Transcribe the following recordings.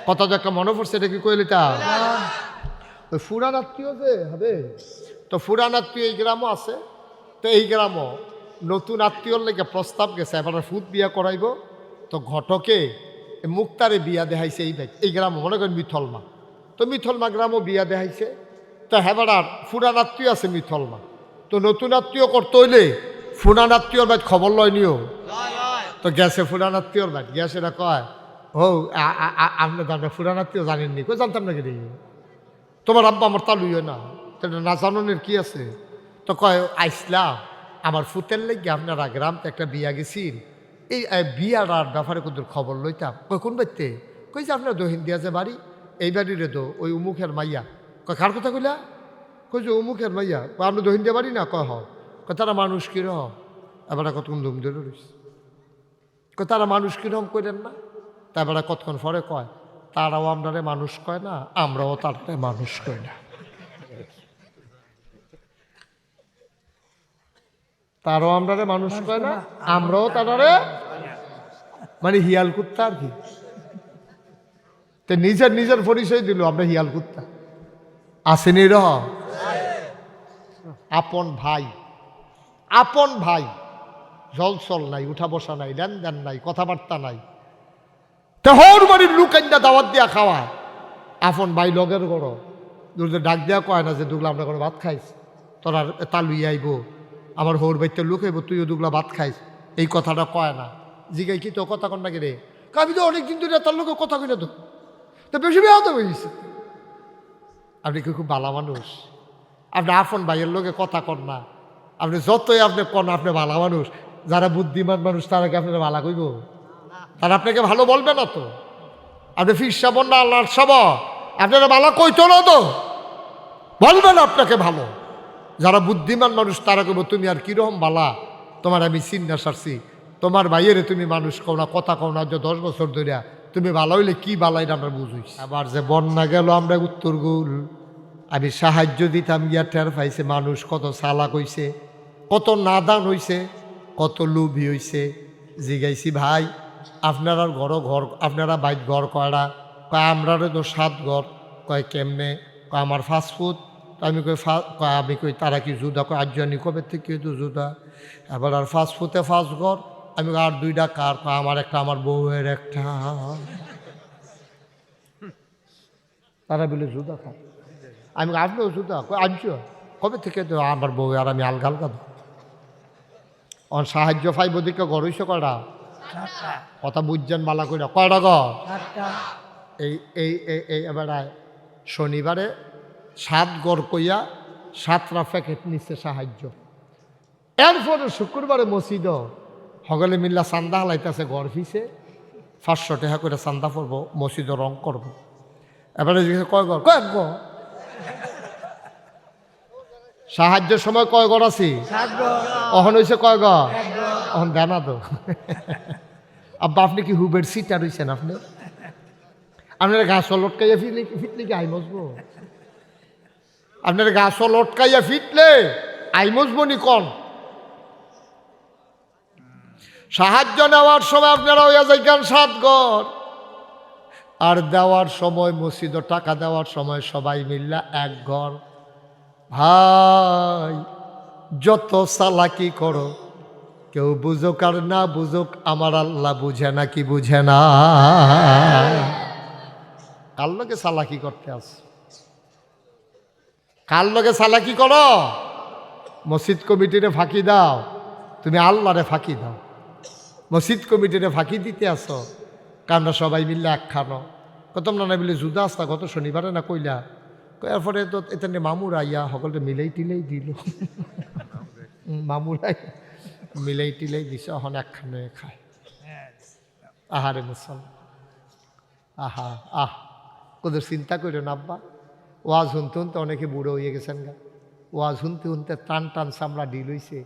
কথা যে একটা মনে পড়ছে এটা কি কইলি তা ওই ফুরান আত্মীয় যে হবে তো ফুরান আত্মীয় এই গ্রামও আছে তো এই গ্রামও নতুন আত্মীয়র লেগে প্রস্তাব গেছে এবার ফুট বিয়া করাইব তো ঘটকে মুক্তারে বিয়া দেখাইছে এই গ্রামও মনে করেন মিথলমা তো মিথলমা গ্রামও বিয়া দেখাইছে তো হেবার আর ফুরান আত্মীয় আছে মিথলমা তো নতুন আত্মীয় করতে হইলে ফুরান আত্মীয়র বাইত খবর লয় নিও তো গেছে ফুরান আত্মীয়র বাইত গ্যাস এরা কয় ও আপনার ফুরান আত্মীয় জানেননি কই জানতাম না কি তোমার আব্বা আমার তালুই না না জাননের কি আছে তো কয় আইসলা আমার ফুতের লেগে আপনারা গ্রামতে একটা বিয়া গেছিল এই বিয়ার আর ব্যাপারে কোন খবর লইতাম কই কোন বাড়িতে কই যে আপনার দহিন দিয়া যে বাড়ি এই বাড়িরে তো ওই উমুখের মাইয়া কয় কার কথা কইলা কই যে উমুখের মাইয়া আপনি দহিন দিয়া বাড়ি না কয় হ কয় তারা মানুষ কিরম এবার কতক্ষণ ধুম ধরে রয়েছে কয় তারা মানুষ কিরম কইলেন না তারপরে কতক্ষণ পরে কয় তারাও আপনারে মানুষ কয় না আমরাও তারপরে মানুষ কই না তারাও আমরারে মানুষ কয় না আমরাও তারারে মানে হিয়াল কুত্তা আর কি তো নিজের পরিচয় দিল আমরা হিয়াল কুত্তা আসেনি রহ আপন ভাই জলচল নাই উঠা বসা নাই লেনদেন নাই কথাবার্তা নাই তেহর বাড়ির লুকাইন্দা দাওয়াত দিয়া খাওয়া আপন ভাই লগের গড় ডাক দিয়া কয় না যে দুগলা আমরা কোনো ভাত খাইস তোরা তা লুই আইব আমার হৌর বাইতে লুকাইব তুইও দুগলা ভাত খাইস এই কথাটা কয় না জিগাই কি তো কথা কন না রে আমি তো অনেকদিন ধরে তার লোকে কথা কই না তো বেশি বেয়া তো হয়েছে আপনি কি খুব ভালো মানুষ আপনি আপন ভাইয়ের লোকে কথা কন না আপনি যতই আপনি কন আপনি ভালো মানুষ যারা বুদ্ধিমান মানুষ তারা কি আপনারা ভালো কইব তারা আপনাকে ভালো বলবে না তো আপনি ফিরসা বন্যা আল্লাহর সব আপনারা ভালো কইতো না তো বলবে না আপনাকে ভালো যারা বুদ্ধিমান মানুষ তারা কইব তুমি আর কিরকম বালা তোমার আমি চিন্তা সারছি তোমার ভাইয়েরে তুমি মানুষ কও না কথা কও না যে 10 বছর ধরে তুমি ভালো হইলে কি বালা এটা আমরা বুঝুইছি আবার যে বন্যা গেল আমরা উত্তর গুল আমি সাহায্য দিতাম গিয়া টের পাইছে মানুষ কত চালাক হইছে কত নাদান হইছে কত লোভী হইছে জিগাইছি ভাই আপনারা ঘর আপনারা বাইক ঘর কয়রা কয় আমরারও তো 7 ঘর কয় কেমনে কয় আমার ফাস্টফুড আমি কই তারা কি জুদা কয় আজ্জানি কবে থেকে তো জুদা এবার আর ফাস্টফুডে 5 ঘর আমি আর 2টা কার কয় আমার একটা আমার বউয়ের একটা তারা বলে জুদা খায় আমি আপনিও জুদা কয় আজ্য কবে থেকে তো আমার বউ আর আমি আলগা আলগা অন সাহায্য পাইব দিকে ঘর হইছে কয়টা কথা বুঝছেন বালা কইরা কয়টা ঘর এই এই এই এবার শনিবারে 7 ঘর কইয়া 7টা প্যাকেট নিচ্ছে সাহায্য এরপরে শুক্রবারে মসজিদ সকলে মিল্লা চান্দা হালাইতেছে ঘর ফিসে 500 টাকা করে চান্দা পড়বো মসজিদ রং করব এবারে কয় ঘর কয়েক ঘর সাহায্যের সময় কয় ঘর আছি অহন হয়েছে কয় ঘর অহন জানা তো আব্বা আপনি কি হুবের সিটার হয়েছেন আপনি আপনার গাছ লটকাইয়া ফিটলে কি আই মজবো আপনার গাছ লটকাইয়া ফিটলে আই মজবো নি কন সাহায্য নেওয়ার সময় আপনারা হইয়া যাইকান 7 ঘর আর দেওয়ার সময় মসজিদ টাকা দেওয়ার সময় সবাই মিল্লা 1 ঘর ভাই যত চালাকি করো কেউ বুঝুক আর না বুঝুক আমার আল্লাহ বুঝে না কি বুঝে না কার লগে চালাকি করতে আস কার লগে চালাকি করো মসজিদ কমিটিরে ফাঁকি দাও তুমি আল্লাহরে ফাঁকি দাও মসজিদ কমিটিরে ফাঁকি দিতে আসো কারণ সবাই মিললে একখানো কত না বলে জুদা আসতা গত শনিবারে না কইলা এরপরে তো এখানে মামুরা ইয়া সকলকে মিলেই টিলেই দিল মামুরা মিলেই টিলেই দিছে এখন একখানে খায় আহারে মুসলমান আহা কোদের চিন্তা করো না আব্বা ওয়াজ শুনতে শুনতে অনেকে বুড়ো হয়ে গেছেন গা ওয়াজ শুনতে শুনতে টান চামড়া ডিল হইছে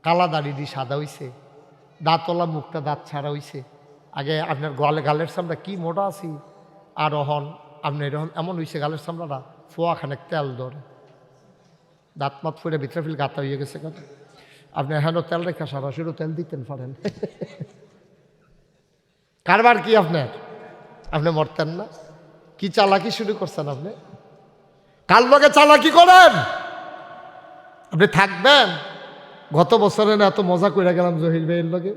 কালা দাড়ি দি সাদা হইছে দাঁতলা মুখটা দাঁত ছাড়া হইছে আগে আপনার গালের চামড়া কি মোটা আছি আর অহন আপনার এমন হয়েছে গালের চামড়াটা ফোয়াখানে তেল ধরে দাঁত মাত ফুটে ভিতরে ফিল গাতা হয়ে গেছে কথা আপনি হেন তেল রেখা সরাসরি তেল দিতেন পারেন কারবার কি আপনার আপনি মরতেন না? কি চালাকি শুরু করছেন আপনি? কার লগে চালাকি করেন? আপনি থাকবেন? গত বছরে না এত মজা করে গেলাম জহির ভাইয়ের লগে,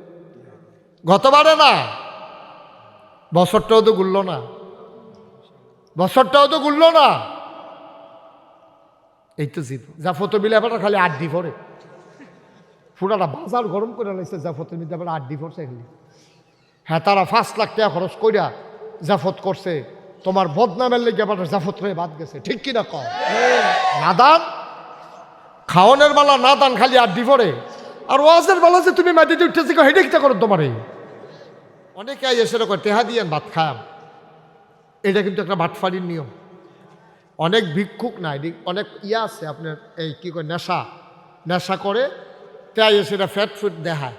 গতবারে না, বছরটাও তো ঘুরল না, বছরটাও তো ঘুরল না। এই তো জিত জাফত মিলে এবার খালি আড্ডি পড়ে, পুরাটা বাজার গরম করে লাগছে জাফত মিলে এবার আড্ডি পড়ছে খালি। হ্যাঁ, তারা 5 লাখ টাকা খরচ কইরা জাফত করছে, তোমার বদনামের লেগে আবার জাফত রে বাদ গেছে, ঠিক কিনা কও? নাদান খাওয়ানোর বেলা নাদান খালি আড্ডি পড়ে, আর ওয়াজের বেলা যে তুমি মাটিতে উঠতেছি হেঁটে কিটা করো তোমার। অনেকে এসে করে টেহা দিয়েন ভাত খায়াম, এটা কিন্তু একটা বাটফারির নিয়ম। অনেক ভিক্ষুক নাই, অনেক ইয়া আছে আপনার এই কী করে নেশা করে, তাই সেটা ফ্যাট ফুট দেখায়,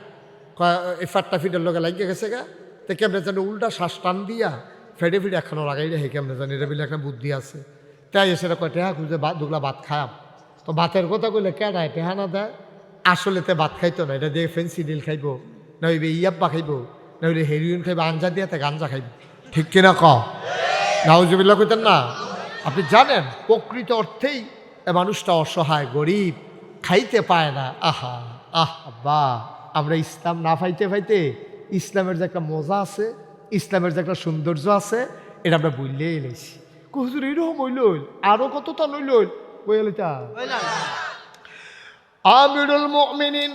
এই ফ্যাটটা ফিটের লোকে লাগিয়ে গেছে গা, তো কেমনে জানি উল্টা শ্বাস টান দিয়া ফেটে ফিটে এখনও লাগাই রে, কেমনে জানি এটা বলে একটা বুদ্ধি আছে। তাই সেটা কয় টেহা খুঁজে দুগলা ভাত খায়াম। তো ভাতের কথা কইলে কে নাই টেহা না দেয়, আসলে তে ভাত খাইতো না, এটা দিয়ে ফেন্সিডিল খাইব, না হইবে ইয়াব্বা খাইব, না হইলে হেরোইন খাইব, আঞ্জা দিয়ে তে গাঞ্জা খাইব, ঠিক কিনা ক? নাউজুবিল্লাহ কইতেন না? আপনি জানেন প্রকৃত অর্থেই এ মানুষটা অসহায়, গরিব, খাইতে পায় না। আহা বা আমরা ইসলাম না পাইতে পাইতে ইসলামের যে একটা মজা আছে, ইসলামের যে একটা সৌন্দর্য আছে, এটা আমরা বুঝলেই এলেছি। হুজুর এরকম হইল, আরো কতটা নইল বইটা। আমিরুল মুমিনিন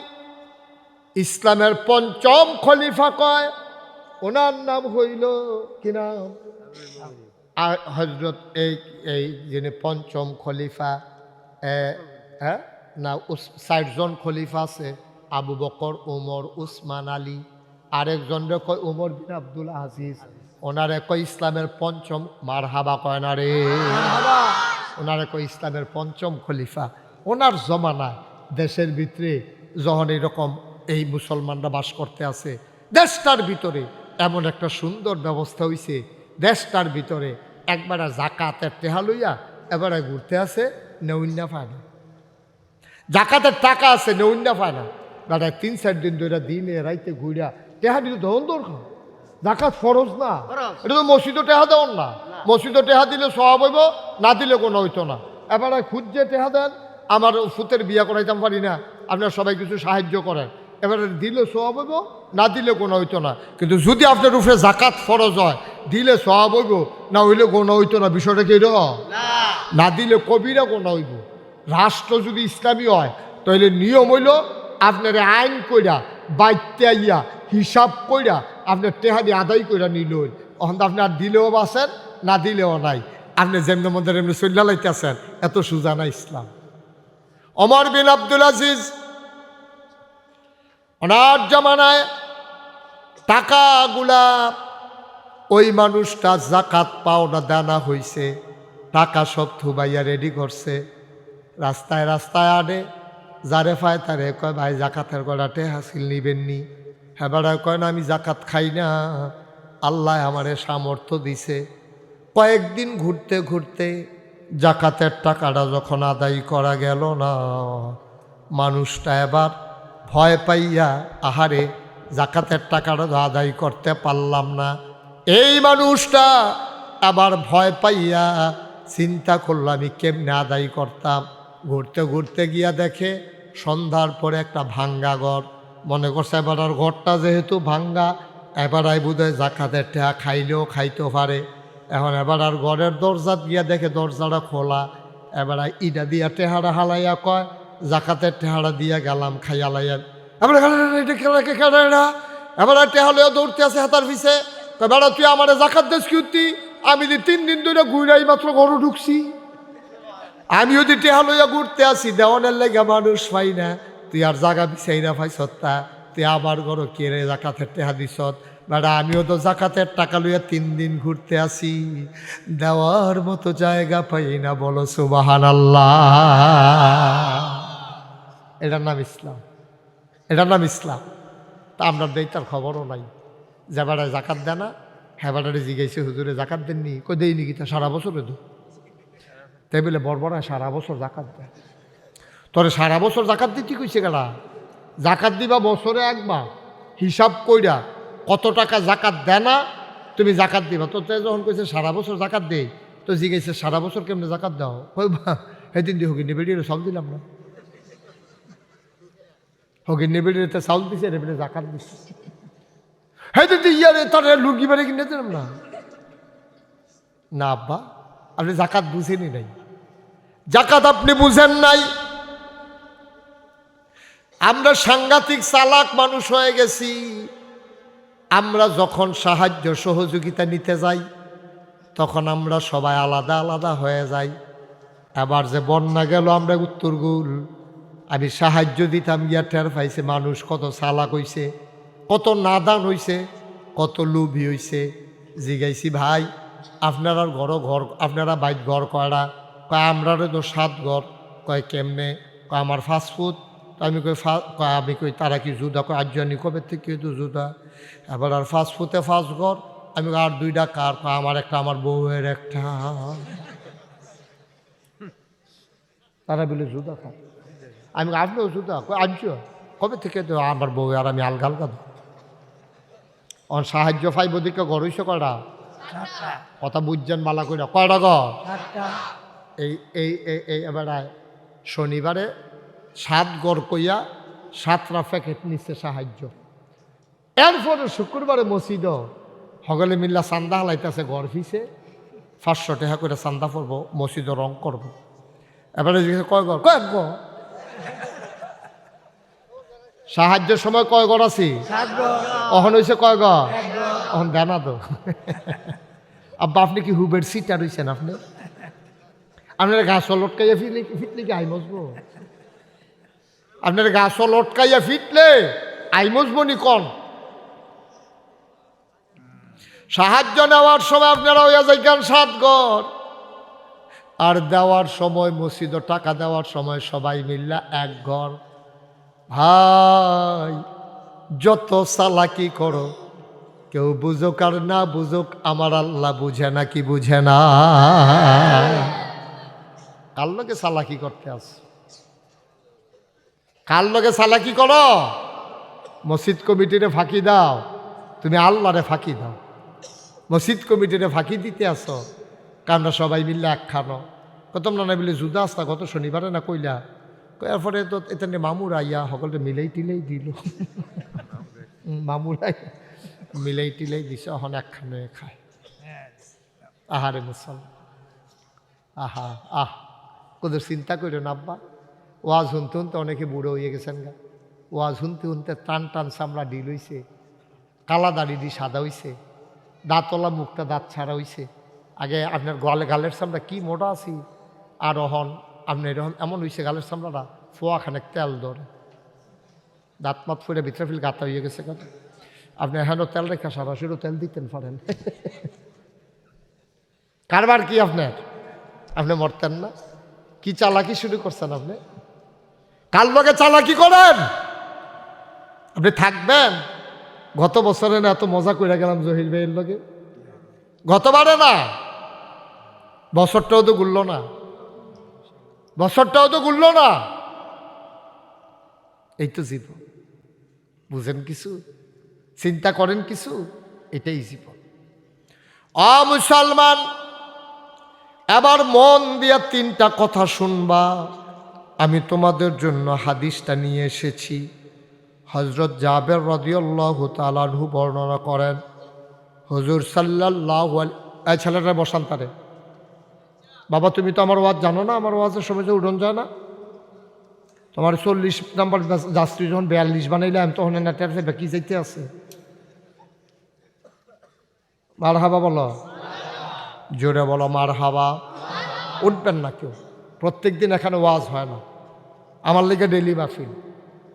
ইসলামের 5ম খলিফা কয়, ওনার নাম হইল কি নাম? হজরত এই যিনি 5ম খলিফা, হ্যাঁ না 60 জন খলিফা আছে, আবু বকর, ওমর, উসমান, আলী, আরেকজনরে কয় ওমর বিন আব্দুল আজিজ, ওনারে কয় ইসলামের 5ম, মারহাবা কয় না রে, ওনারে কয় ইসলামের 5ম খলিফা। ওনার জমানায় দেশের ভিতরে যখন এরকম এই মুসলমানরা বাস করতে আছে, দেশটার ভিতরে এমন একটা সুন্দর ব্যবস্থা হইছে, দেশটার ভিতরে একবারে জাকাতের টেহা লইয়া এবারে ঘুরতে আছে, নেউন্যা পায় না। জাকাতের টাকা আছে, নেউন্যা পায় না। বেড়ায় 3-4 দিন ধরে দিনে রাইতে ঘুরিয়া টেহা দিলে ধন দরকার। জাকাত ফরজ না, এটা তো মসজিদও টেহা দেওয়ার না, মসজিদও টেহা দিলে সওয়াব হইব, না দিলে কোনো হইতো না। এবারে খুঁজছে টেহা দেন, আমার ফুতের বিয়া করাইতাম পারি না, আপনার সবাই কিছু সাহায্য করেন, এবারে দিলে সওয়াব হইব, না দিলে কোনো হইতো না। কিন্তু যদি আপনার উপরে জাকাত ফরজ হয়, দিলে সওয়াব হইব, না হইলে কোনো হইতো না। বিষয়টা কি না দিলে কবিরা কোনো হইব। রাষ্ট্র যদি ইসলামী হয় তাহলে নিয়ম হইল আপনার আইন কইরা বাইতে আইয়া হিসাব কইরা আপনার টেহাদি আদায় কইরা নিল, তখন তো আপনি আর দিলেও বাসেন, না দিলেও নাই, আপনি যেমনি মধ্যে এমনি চল্লা লাইতেছেন। এত সুজা না ইসলাম। ওমর বিন আব্দুল আজিজ ওনার জমানায় টাকাগুলা ওই মানুষটা জাকাত পাওনা দানা হইছে, টাকা সব থুবাইয়া রেডি করছে, রাস্তায় রাস্তায় আনে, যারে পায় তারে কয় ভাই জাকাতের গড়াটে হাসিল নিবেননি। হ্যাঁ বেড়া কয় না আমি জাকাত খাই না, আল্লাহ আমারে সামর্থ্য দিছে। কয়েকদিন ঘুরতে ঘুরতে জাকাতের টাকাটা যখন আদায় করা গেল না, মানুষটা এবার ভয় পাইয়া আহারে জাকাতের টাকাটা আদায় করতে পারলাম না। এই মানুষটা আবার ভয় পাইয়া চিন্তা করলো আমি কেমনে আদায় করতাম। ঘুরতে ঘুরতে গিয়া দেখে সন্ধ্যার পরে একটা ভাঙ্গা ঘর, মনে করছে এবার আর ঘরটা যেহেতু ভাঙ্গা, এবার আই বোধহয় জাকাতের টাকা খাইলেও খাইতে পারে। এখন এবার আর ঘরের দরজা গিয়া দেখে দরজাটা খোলা, এবার ইটা দিয়া টেহারা হালাইয়া কয় জাকাতের টেহারা দিয়া গেলাম খাইয়া লাইয়া। এবার এবার টেহা লইয়া দৌড়তে আছে হাতার পিছে, বেড়া তুই আমার জাকাত দেশ কি? আমি যে 3 দিন ধরে ঘুরাই মাত্র ঘরও ঢুকছি, আমি যদি টেহা লইয়া ঘুরতে আসি দেওয়ানের লেগে মানুষ পাই না, তুই আর জাগা বিচাইরা পাইছত তা তুই আবার ঘরও কেড়ে জাকাতের টেহা দিছত। বেড়া আমিও তো জাকাতের টাকা লইয়া 3 দিন ঘুরতে আসি, দেওয়ার মতো জায়গা পাই না, বলো সুবহানাল্লাহ। এটার নাম ইসলাম, এটার নাম ইসলাম। তা আমরা দেইতার খবরও নাই যে বেড়ায় জাকাত দেয় না। হ্যাঁ বেড়ারে জিজ্ঞাসে হুজুরে জাকাত দেননি, কই দেয়নি কি তা সারা বছর তো। তাই বলে বড়বড়ায় সারা বছর জাকাত দেয়, তোরে সারা বছর জাকাত দিতে কইছে গেলা? জাকাত দিবা বছরে একবার, হিসাব কইরা কত টাকা জাকাত দেয় না তুমি জাকাত দিবা। তো যখন কইছে সারা বছর জাকাত দেই, তো জিজ্ঞাসা সারা বছর কেমনে জাকাত দাও? সেদিন দিয়ে হগিনি বেড়িয়ে চাউল দিলাম না, হগিনি বেড়িয়ে চাউল দিছে, রেবেলে জাকাত দিচ্ছে। সেদিন দিয়ে ইয়ারে তার লুঙ্গি বাড়ি কিনে দিলাম না। না আব্বা, আপনি জাকাত বুঝেনি নাই, জাকাত আপনি বুঝেন নাই। আমরা সাংঘাতিক চালাক মানুষ হয়ে গেছি। আমরা যখন সাহায্য সহযোগিতা নিতে যাই তখন আমরা সবাই আলাদা আলাদা হয়ে যাই। এবার যে বন্যা গেল আমরা উত্তরগুল, আমি সাহায্য দিতাম গিয়া টের পাইছে মানুষ কত চালাক হইছে, কত নাদান হইছে, কত লোভী হইছে। জিগাইছি ভাই আপনার ঘর আপনারা বাইক ঘর কয়টা? কয় আমরারে তো 7 ঘর। কয় কেমনে? কয় আমার ফাস্টফুড। আমি কই তারা কি জুদা? কয় আজ্জানি কবে থেকে তো জুদা। এবার আর ফাস্টফুডে 5 ঘর। আমি আর 2টা কার? কয় আমার একটা, আমার বউয়ের একটা। তারা বলে জুদা খা। আমি আপনিও জুদা? কয় আজ্য কবে থেকে তো আমার বউ আর আমি আলগা আলগা। অন সাহায্য পাইব দিকে ঘর হইছে কয়টা? কথা বুঝছেন বালা কইরা? কয়টা ঘর? এই এবার শনিবারে 7 ঘর কইয়া 7টা প্যাকেট নিচ্ছে সাহায্য। এরপরে শুক্রবারে মসজিদ সকলে মিল্লা চান্দা হালাইতেছে, ঘর ফিসে 500 টাকা করে চান্দা পড়বো, মসজিদ রং করবো। এবারে কয় ঘর? কয়েক ঘর। সাহায্যের সময় কয় ঘর আছি? অহন হয়েছে কয় ঘর? অহন দেনা তো। আব্বা আপনি কি হুবের সিটার হয়েছেন? আপনার গাছ লটকাইয়া ফিটলে কি আই মজবো? আপনার গাছ লটকাইয়া ফিটলে আই মজবো নি কন? সাহায্য নেওয়ার সময় আপনারা হইয়া যাইকান 7 ঘর, আর দেওয়ার সময় মসজিদ টাকা দেওয়ার সময় সবাই মিল্লা 1 ঘর। ভাই যত চালাকি করো, কেউ বুঝুক আর না বুঝুক, আমার আল্লাহ বুঝে না কি বুঝে না? কার লগে চালাকি করতে আস? কার লগে চালাকি করো? মসজিদ কমিটিরে ফাঁকি দাও, তুমি আল্লাহরে ফাঁকি দাও। মসজিদ কমিটিরে ফাঁকি দিতে আসো, কারণ সবাই মিললে একখানো। কত না বলে জুদা আসতা গত শনিবারে না কইলা? এরপরে তো এখানে মামুর আইয়া সকলটা মিলেই টিলেই দিল। মামুর আইয়া মিলেই টিলেই দিছে, এখন একখানে খায়। আহারে মুসলমান, আহা আহ কোদের চিন্তা করো না আব্বা। ওয়াজ শুনতে শুনতে অনেকে বুড়ো হয়ে গেছেন গা। ওয়াজ শুনতে শুনতে টান টান চামড়া ডিল হইছে, কালা দাড়ি দিয়ে সাদা হইছে, দাঁতলা মুখটা দাঁত ছাড়া হইছে। আগে আপনার গালের চামড়া কি মোটা আছি, আর অহন আপনার এরকম এমন হইছে গালের চামড়াটা ফোয়াখানেক তেল ধরে, দাঁত মাত ফুড়ে ভিতরে ফিল গাতা হয়ে গেছে কথা। আপনি এখানেও তেল রেখা সরাসরিও তেল দিতেন পারেন। কারবার কি আপনার? আপনি মরতেন না? কি চালাকি শুরু করছেন আপনি? কার লগে চালাকি করেন? আপনি থাকবেন? গত বছরে না এত মজা করে গেলাম জহির ভাইয়ের লগে, গতবারে না, বছরটাও তো গুলল না, বছরটাও তো গুলল না। এই তো জীবন। বুঝেন কিছু? চিন্তা করেন কিছু? এটাই জীবন। মুসলমান, এবার মন দিয়া 3টা কথা শুনবা। আমি তোমাদের জন্য হাদিসটা নিয়ে এসেছি। হযরত জাবের রাদিয়াল্লাহু তাআলা আনহু বর্ণনা করেন, হুজুর সাল্লাল্লাহু আলাইহি ছেলেটা বসান তারে, বাবা তুমি তো আমার ওয়াজ জানো না, আমার ওয়াজের সময় যে উঠন যায় না, তোমার 40 নাম্বার যাত্রী যখন 42 বানাইলাম তখন না টের পাইবা কি যাইতে আছে। মারহাবা বলো, জোরে বলো মারহাবা। উঠবেন না কেউ, প্রত্যেক দিন এখানে ওয়াজ হয় না, আমার লেগে ডেইলি মাহফিল।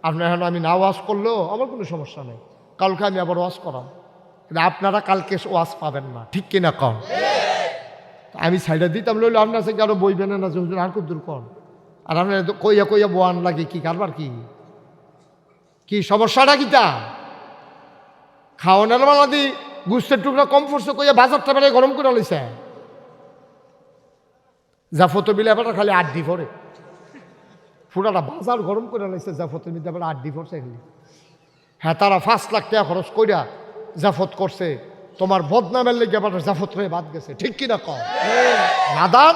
আপনার এখানে আমি না ওয়াজ করলেও আমার কোনো সমস্যা নেই, কালকে আমি আবার ওয়াজ করাম, কিন্তু আপনারা কালকে ওয়াজ পাবেন না, ঠিক কিনা কন? আমি সাইডে দিতাম লইলে আপনার সে আরো বইবেন না যে হুজুর আর খুব দূর কন, আর আপনার কইয়া কইয়া বোয়ান লাগে কি কারবার? কি সমস্যাটা কিতা? খাওয়ানোর বেলা দি গুস্তের টুকরা কম পড়ছে কইয়া বাজারটা বেড়ে গরম করে লইছে, জাফত বিলে এবার খালি 8 ডি পরে পুরাটা বাজার গরম করে লাইছে। জাফত মিলে এবার 8 ডি পড়ছে খালি। হ্যাঁ, তারা 5 লাখ টাকা খরচ কইরা জাফত করছে, তোমার বদনামের লেগে আবার জাফত হয়ে বাদ গেছে, ঠিক কিনা কম? নাদান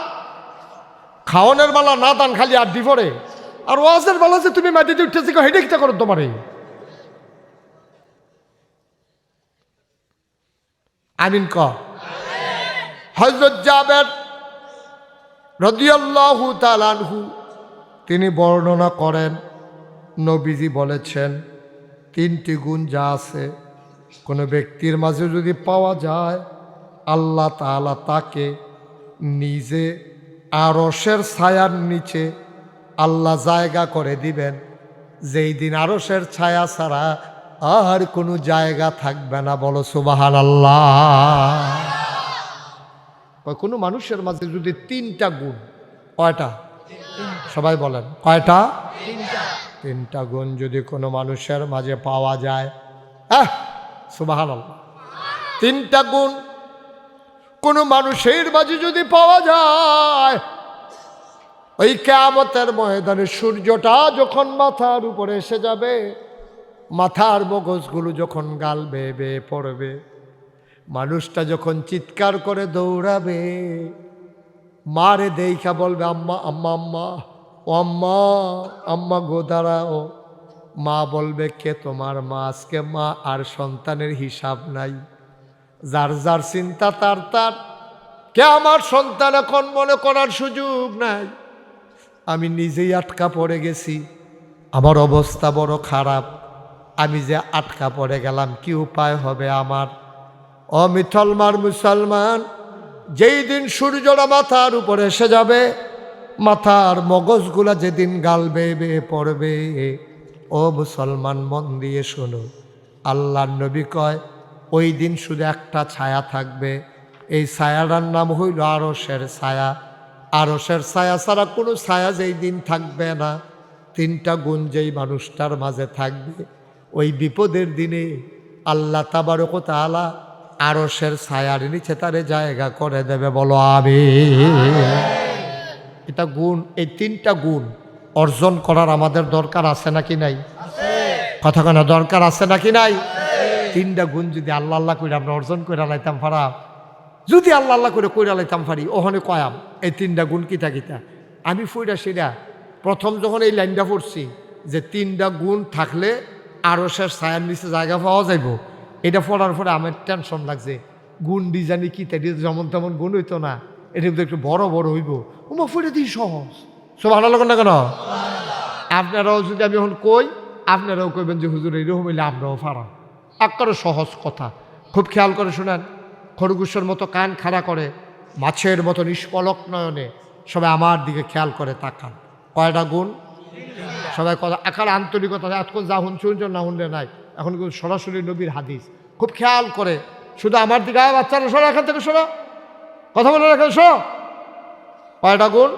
খাওয়ানোর বেলা নাদান খালি আড্ডি পড়ে, আর ওয়াজের বেলা যে তুমি মাটিতে উঠতেছি হেঁটে খিতা করো তোমারে। আমিন ক। হযরত জাবের রাদিয়াল্লাহু তাআলা আনহু তিনি বর্ণনা করেন, নবীজি বলেছেন 3টি গুণ যা আছে কোনো ব্যক্তির মাঝে যদি পাওয়া যায়, আল্লাহ তাআলা তাকে নিজে আরশের ছায়ার নিচে আল্লাহ জায়গা করে দিবেন, যেই দিন আরশের ছায়া ছাড়া আর কোনো জায়গা থাকবে না। বলো সুবহানাল্লাহ। কোনো মানুষের মাঝে যদি 3টা গুণ, কয়টা? সবাই বলেন কয়টা? 3টা গুণ যদি কোনো মানুষের মাঝে পাওয়া যায়, সুবহানাল্লাহ, 3টা গুণ কোনো মানুষের মাঝে যদি পাওয়া যায়, ওই কিয়ামতের ময়দানে সূর্যটা যখন মাথার উপরে এসে যাবে, মাথার মগজগুলো যখন গাল বেয়ে বেয়ে পড়বে, মানুষটা যখন চিৎকার করে দৌড়াবে, মারে দেইখা বলবে আম্মা আম্মা আম্মা, ও আম্মা আম্মা গো দাঁড়াও। মা বলবে কে তোমার মা? আজকে মা আর সন্তানের হিসাব নাই, যার যার চিন্তা তার তার। কে আমার সন্তান এখন মনে করার সুযোগ নাই। আমি নিজেই আটকা পড়ে গেছি, আমার অবস্থা বড় খারাপ, আমি যে আটকা পড়ে গেলাম, কি উপায় হবে আমার? অমিথলমার মুসলমান, যেই দিন সূর্যটা মাথার উপরে এসে যাবে, মাথার মগজগুলা যেদিন গাল বেয়ে বেয়ে পড়বে, ও মুসলমান মন দিয়ে শোনো, আল্লাহর নবী কয় ওই দিন শুধু একটা ছায়া থাকবে, এই ছায়াটার নাম হইল আরশের ছায়া। আরশের ছায়া ছাড়া কোনো ছায়া যেই দিন থাকবে না। 3টা গুণ যেই মানুষটার মাঝে থাকবে, ওই বিপদের দিনে আল্লাহ তাবারক ওয়া তাআলা আরশের ছায়ার নিচে তারে জায়গা করে দেবে। বলো আমিন। এটা গুণ, এই 3টা গুণ অর্জন করার আমাদের দরকার আছে নাকি নাই? কথা কেন দরকার আছে নাকি নাই? 3টা গুণ যদি আল্লাহ আল্লাহ করে আমরা অর্জন করে লাইতাম পারা, যদি আল্লাহ আল্লাহ করে কইরা লাইতাম পারি, ওখানে কয়াম এই 3টা গুণ কিতা কিতা। আমি ফুইরা সেটা প্রথম যখন এই লাইনটা পড়ছি যে 3টা গুণ থাকলে আরশের ছায়ার নিচে জায়গা পাওয়া যাইব, এটা পড়ার পরে আমার টেনশন লাগছে, গুণ ডিজাইনি কিতা দিয়ে যেমন তেমন গুণ হইতো না, এটা কিন্তু একটু বড় বড় হইব। ওমা ফুটে দিই সহজ, সব ভালো লাগেন না কেন? আপনারাও যদি আমি এখন কই, আপনারাও কইবেন যে হুজুর এরকম হইলে আমরাও পারা। একেবারে সহজ কথা, খুব খেয়াল করে শোনেন। খরগোশের মতো কান খাড়া করে, মাছের মতো নিষ্পলক নয়নে সবাই আমার দিকে খেয়াল করে তাকান। কয়টা গুণ? সবাই কথা একার আন্তরিকতা, এতক্ষণ যা শুনছেন না শুনলে নাই, এখন কিন্তু সরাসরি নবীর হাদিস। খুব খেয়াল করে শুধু আমার দিকে, বাচ্চারা সরা এখান থেকে, সরা কথা বলে রাখেন, শো। কয়টা গুণ?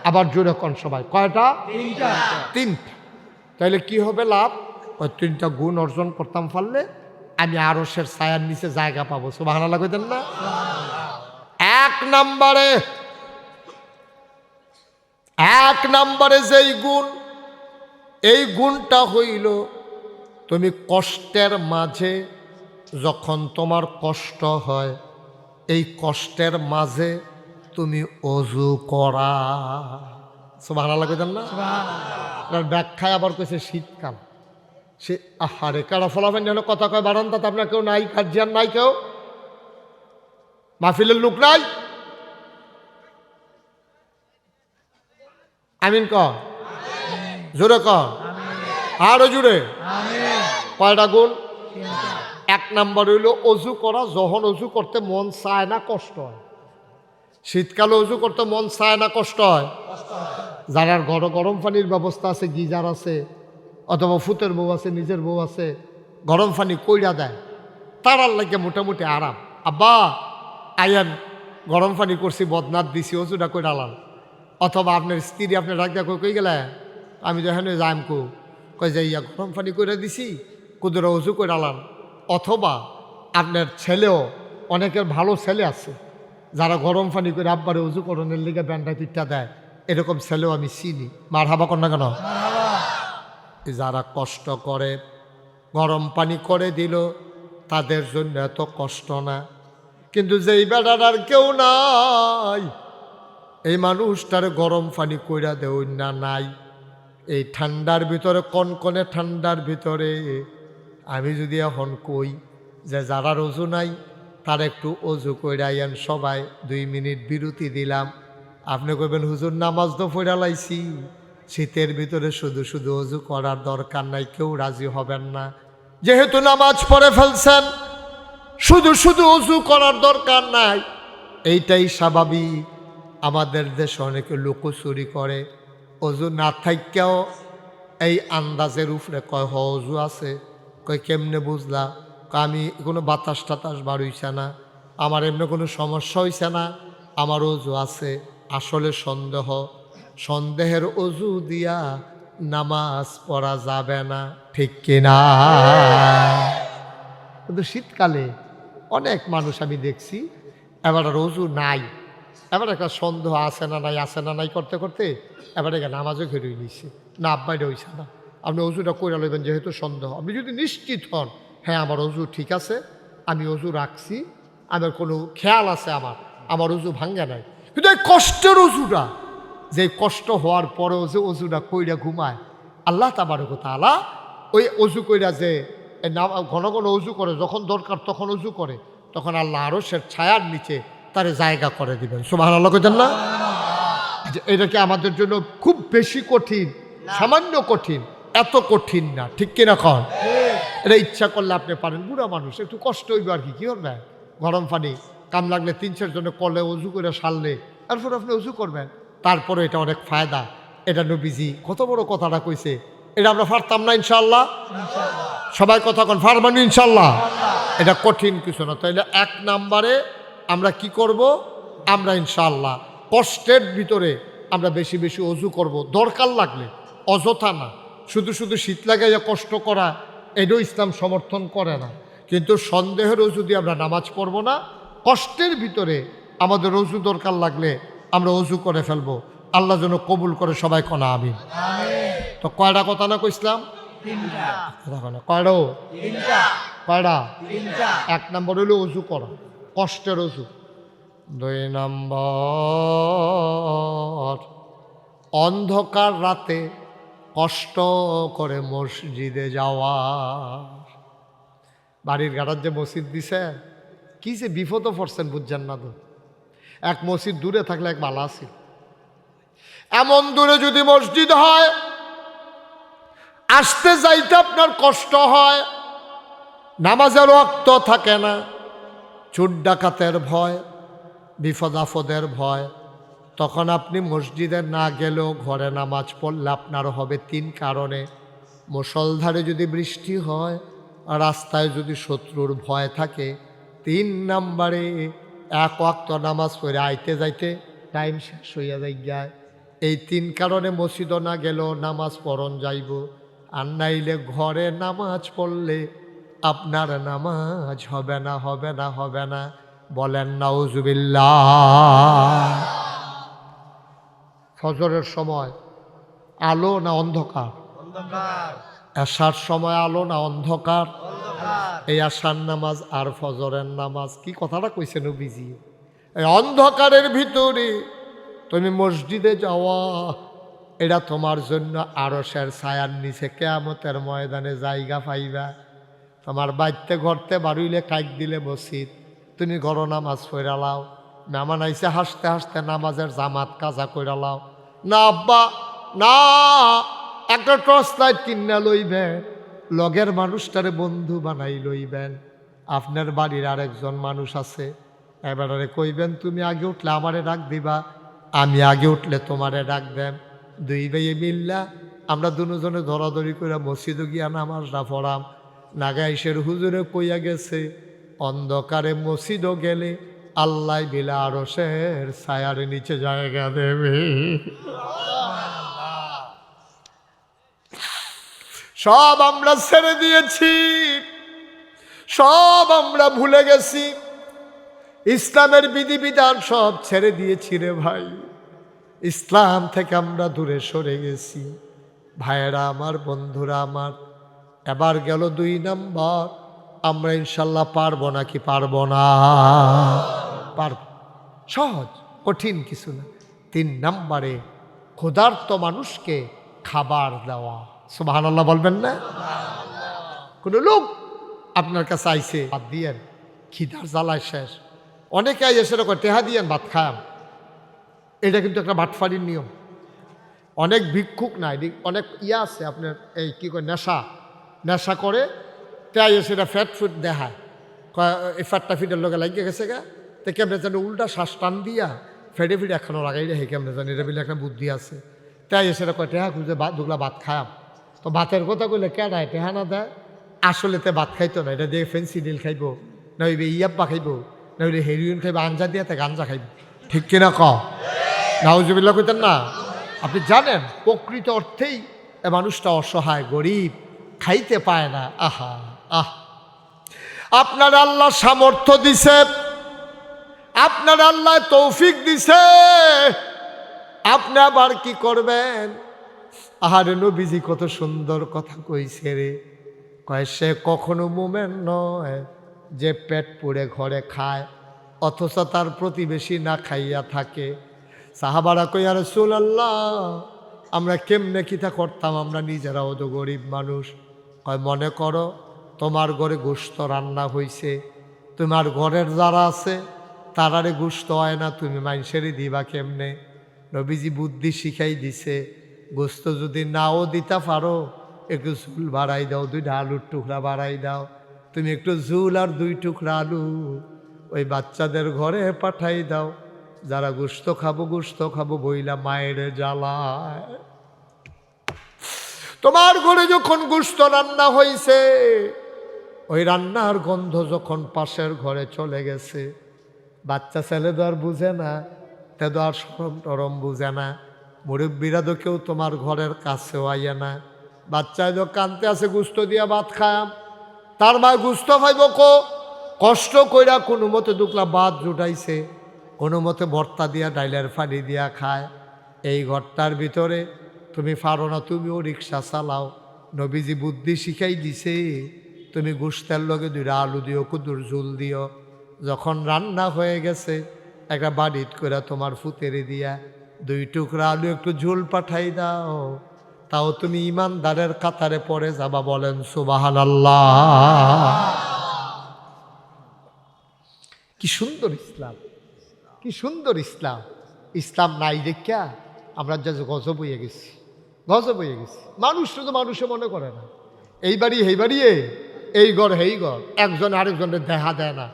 আবার জোরে কোন সবাই, কয়টা? 3টা। তাইলে কি হবে লাভ? ওই 3টা গুণ অর্জন করতাম পারলে আমি আরশের ছায়ার নিচে জায়গা পাবো। সুবহানাল্লাহ কইতেন না? 1 নম্বরে যেই গুণ, এই গুণটা হইল তুমি কষ্টের মাঝে যখন তোমার কষ্ট হয়, এই কষ্টের মাঝে তুমি অজু করা। সুবহানাল্লাহ কইতেন না? ব্যাখ্যায় আবার কইছে শীতকাল। সে আহারে কারা ফলাফেন যেন কথা কয় বারান্দাতে, আপনার কেউ নাই, কাজিয়ান নাই, কেউ মাহফিলের লোক নাই? আমিন ক, জোরে ক, আরো জোরে। কয়টা গুণ? 1 নম্বর হইল অজু করা, যখন অজু করতে মন চায় না, কষ্ট হয়। শীতকালে অজু করতে মন চায় না, কষ্ট হয়। যারা গরম পানির ব্যবস্থা আছে, গিজার আছে, অথবা ফুতের বউ আছে, নিজের বউ আছে, গরম পানি কইরা দেয়, তারার লাগে মোটামুটি আরাম। আব্বা আইয়ান গরম পানি করছি, বদনাথ দিছি, অজুটা কইরা আলাম। অথবা আপনার স্ত্রী আপনার ডাক দেয়া কই গেলে, আমি যখন যাইম কই যে ইয়া গরম পানি কইরা দিছি, কুদুরা অজু কইরা আলাম। অথবা আপনার ছেলেও, অনেকের ভালো ছেলে আছে যারা গরম পানি করে আব্বারে অজু করণের লিগে ব্যান্ডা পিঠা দেয়, এরকম ছেলেও আমি চিনি। মার হাবা কর না কেন? যারা কষ্ট করে, গরম পানি করে দিল, তাদের জন্য এত কষ্ট না। কিন্তু যেই বেড়ার কেউ নাই, এই মানুষটার গরম পানি কইরা দেও না নাই, এই ঠান্ডার ভিতরে, কনকনে ঠান্ডার ভিতরে আমি যদি এখন কই যে যারা অজু নাই তার একটু অজু কইরাইয়েন, সবাই 2 মিনিট বিরতি দিলাম, আপনি কইবেন হুজুর নামাজ তো পড়া লাইছি, শীতের ভিতরে শুধু শুধু অজু করার দরকার নাই, কেউ রাজি হবেন না। যেহেতু নামাজ পড়ে ফেলছেন, শুধু শুধু অজু করার দরকার নাই, এইটাই স্বাভাবিক। আমাদের দেশে অনেকে লুকোচুরি করে, অজু না থাকলেও এই আন্দাজের উপরে কয় অজু আছে, কয় কেমনে বুঝলা, আমি কোনো বাতাস টাতাস বার হইছে না, আমার এমনি কোনো সমস্যা হইছে না, আমার অজু আছে। আসলে সন্দেহ, সন্দেহের অজু দিয়া নামাজ পড়া যাবে না, ঠিক কিনা? কিন্তু শীতকালে অনেক মানুষ আমি দেখছি এবার অজু নাই, এবার একটা সন্দেহ আছে না নাই, আছে না নাই করতে করতে এবার এখানে নামাজও ঘেরে নিচ্ছে না, আব্বাইটা হইছে না। আপনি অজুটা করে লইবেন, যেহেতু সন্দেহ, আপনি যদি নিশ্চিত হন হ্যাঁ আমার অজু ঠিক আছে, আমি অজু রাখছি, আমার কোনো খেয়াল আছে, আমার অজু ভাঙ্গে নাই। কিন্তু এই কষ্টের অজুটা, যে কষ্ট হওয়ার পরেও যে অজুটা কইরা ঘুমায়, আল্লাহ তাবারক ওয়া তাআলা ওই অজু কইরা যে ঘন ঘন অজু করে, যখন দরকার তখন অজু করে, তখন আল্লাহ আরশের ছায়ার নিচে তারে জায়গা করে দিবেন। সুবহানাল্লাহ কইতেন না? এটা কি আমাদের জন্য খুব বেশি কঠিন? সামান্য কঠিন, এত কঠিন না, ঠিক কিনা কন? এটা ইচ্ছা করলে আপনি পারেন। বুড়া মানুষ একটু কষ্ট হইবে আর কি, কি করবে, গরম পানি কাম লাগলে 3-4 জনে কলে অজু করে সারলে তারপর আপনি অজু করবেন। তারপরে এটা অনেক ফায়দা। এটা নবীজি কত বড় কথাটা কইছে, এটা আমরা পারতাম না ইনশাআল্লাহ? সবাই কথা কন, পারবানি ইনশাআল্লাহ? এটা কঠিন কিছু না। তাইলে 1 নম্বরে আমরা কি করব, আমরা ইনশাআল্লাহ কষ্টের ভিতরে আমরা বেশি বেশি অজু করব, দরকার লাগলে, অযথা না। শুধু শুধু শীত লাগাইয়া কষ্ট করা, এটাও ইসলাম সমর্থন করে না। কিন্তু সন্দেহের অজু দিয়ে আমরা নামাজ পড়ব না, কষ্টের ভিতরে আমাদের অজু দরকার লাগলে আমরা অজু করে ফেলবো। আল্লাহ যেন কবুল করে, সবাই কনা আমিন। তো কয়টা কথা না কইসলাম? কয়টা? 1 নম্বর হইল অজু করা, কষ্টের অজু। 2 নম্বর অন্ধকার রাতে কষ্ট করে মসজিদে যাওয়া। বাড়ির গাড়ার যে মসজিদ দিছে, কি যে বিপদও পড়ছেন বুঝছেন না তো। এক মসজিদ দূরে থাকলে এক ভালো আছে, এমন দূরে যদি মসজিদ হয়, আসতে যাইতে আপনার কষ্ট হয়, নামাজের ওয়াক্ত থাকে না, চোর ডাকাতের ভয়, বিপদ আপদের ভয়, তখন আপনি মসজিদে না গেলেও ঘরে নামাজ পড়লে আপনার হবে 3 কারণে। মুষলধারে যদি বৃষ্টি হয়, রাস্তায় যদি শত্রুর ভয় থাকে, 3 নম্বরে 1 ওয়াক্ত নামাজ পড়ে আইতে যাইতে টাইম শেষ হইয়া যায়। এই 3 কারণে মসজিদও না গেলেও নামাজ পড়ন যাইব। আর নাইলে ঘরে নামাজ পড়লে আপনার নামাজ হবে না, হবে না, হবে না। বলেন নাউজুবিল্লাহ। ফজরের সময় আলো না অন্ধকার? এশার সময় আলো না অন্ধকার? এই আশার নামাজ আর ফজরের নামাজ, কি কথাটা কইছে নবীজি, এই অন্ধকারের ভিতরে তুমি মসজিদে যাওয়া, এটা তোমার জন্য আরশের ছায়ার নিচে কিয়ামতের ময়দানে জায়গা পাইবা। তোমার বাড়িতে ঘরতে বাড়িলে কাইক দিলে মসজিদ, তুমি ঘর নামাজ পড়া লাও, মেহমান আইসে হাসতে হাসতে নামাজের জামাত কাজা কইরা লাও। না আব্বা না, একটা টর্চ লাইট কিনা লইবেন, লগের মানুষটারে বন্ধু বানাই লইবেন। আপনার বাড়ির আরেকজন মানুষ আছে, এবারে কইবেন তুমি আগে উঠলে আমারে ডাক দিবা, আমি আগে উঠলে তোমারে ডাক দেন। 2 ভাইয়ে মিল্লা আমরা দুজনে ধরাধরি করে মসজিদে গিয়া নামাজটা পড়াম। নাগাইশের হুজুরে কইয়া গেছে, অন্ধকারে মসজিদও গেলে আল্লাহ বিলা আরশের ছায়ার নিচে জায়গা দেবে। সব আমরা ছেড়ে দিয়েছি, সব আমরা ভুলে গেছি, ইসলামের বিধিবিধান সব ছেড়ে দিয়েছি রে ভাই। ইসলাম থেকে আমরা দূরে সরে গেছি। ভাইয়েরা আমার, বন্ধুরা আমার, এবার গেল 2 নম্বর আমরা ইনশাল্লাহ পারবো নাকি পারবো না? পারব। সহজ, কঠিন কিছু না। 3 নম্বরে ক্ষুধার্ত মানুষকে খাবার দেওয়া। সুবহানাল্লাহ বলবেন না? কোনো লোক আপনার কাছে আইসে, ভাত দিয়েন, খিদার জ্বালায় শেষ। অনেকে এসে করে টেহা দিয়েন ভাত খায়াম, এটা কিন্তু একটা বাটফারির নিয়ম। অনেক ভিক্ষুক নাই, অনেক আছে আপনার এই কী করে নেশা করে, তাই সেটা ফ্যাট ফুট দেখায়, এই ফ্যাটটা ফিটের লোকে লাগিয়ে গেছে গা, তো কেমনে যেন উল্টা শ্বাস টান দিয়া ফেটে ফিটে এখনও লাগাই রে, হে কেমনে জানি এটা বলে একটা বুদ্ধি আছে। তাই সেটা কয় টেহা খুঁজে দুগলা ভাত খায়াম। তো ভাতের কথা কইলে কে দেয়, টেহা না দেয়। আসলে তে ভাত খাইতো না, এটা দিয়ে ফেন্সিডিল খাইব, না হইবে ইয়াব্বা খাইব, না হইলে হেরোইন খাইব, আঞ্জা দিয়ে তে গাঞ্জা খাইব। ঠিক কিনা ক? নাউজুবিল্লাহ কইতেন না? আপনি জানেন প্রকৃত অর্থেই এ মানুষটা অসহায়, গরিব, খাইতে পায় না। আহা আহ, আপনার আল্লাহ সামর্থ্য দিছে, আপনার আল্লাহ তৌফিক দিছে, আপনি আবার কি করবেন? আহারে নবীজি কত সুন্দর কথা কইছে রে, কয় সে কখনো মোমেন নয় যে পেট পুড়ে ঘরে খায় অথচ তার প্রতিবেশী না খাইয়া থাকে। সাহাবারা কইয়া রাসূলুল্লাহ আমরা কেমনে কিতা করতাম, আমরা নিজেরাও তো গরিব মানুষ। কয় মনে করো তোমার ঘরে গোশত রান্না হইছে, তোমার ঘরের যারা আছে তারারে গোশত হয় না, তুমি মানুষেরই দিবা কেমনে? নবীজি বুদ্ধি শিখাই দিছে, গোশত যদি নাও দিতে পারো একটু ঝুল বাড়াই দাও, 2টা আলুর টুকরা বাড়াই দাও। তুমি একটু ঝুল আর 2 টুকরা আলু ওই বাচ্চাদের ঘরে পাঠাই দাও, যারা গোশত খাবো বইলা মায়ের জ্বালায়। তোমার ঘরে যখন গোশত রান্না হইছে, ওই রান্নার গন্ধ যখন পাশের ঘরে চলে গেছে, বাচ্চা ছেলে তো আর বুঝে না, তে তো আর সরম টরম বুঝে না, মুরব্বীরা তো কেউ তোমার ঘরের কাছেও আইয়া না। বাচ্চায় তো কানতে আছে গোশত দিয়া ভাত খায়াম, তার মা গোশত খাইব কষ্ট কইরা কোনো মতে 2 ভাত জুটাইছে, কোনো মতে ভর্তা দিয়া ডাইলের ফানি দিয়া খায়। এই ঘরটার ভিতরে তুমি পারো না, তুমিও রিক্সা চালাও, নবীজি বুদ্ধি শিখাই দিছে, তুমি গোশতের লগে 2টা আলু দিও, কুদুর ঝুল দিও। যখন রান্না হয়ে গেছে একটা বাড়িত করে তোমার ফুতেরে দিয়া 2 টুকরা আলু একটু ঝুল পাঠাই দাও, তাও তুমি ইমানদারের কাতারে পড়ে যাবা। বলেন সুবহানাল্লাহ। কি সুন্দর ইসলাম, কি সুন্দর ইসলাম। ইসলাম নাই দেখা আমরা যা গজব হয়ে গেছি, গজব হয়ে গেছি। মানুষ তো মানুষে মনে করে না, এই বাড়ি এই বাড়িয়ে, এই ঘর হেই ঘর, একজন আরেকজনের দেখা দেয় না,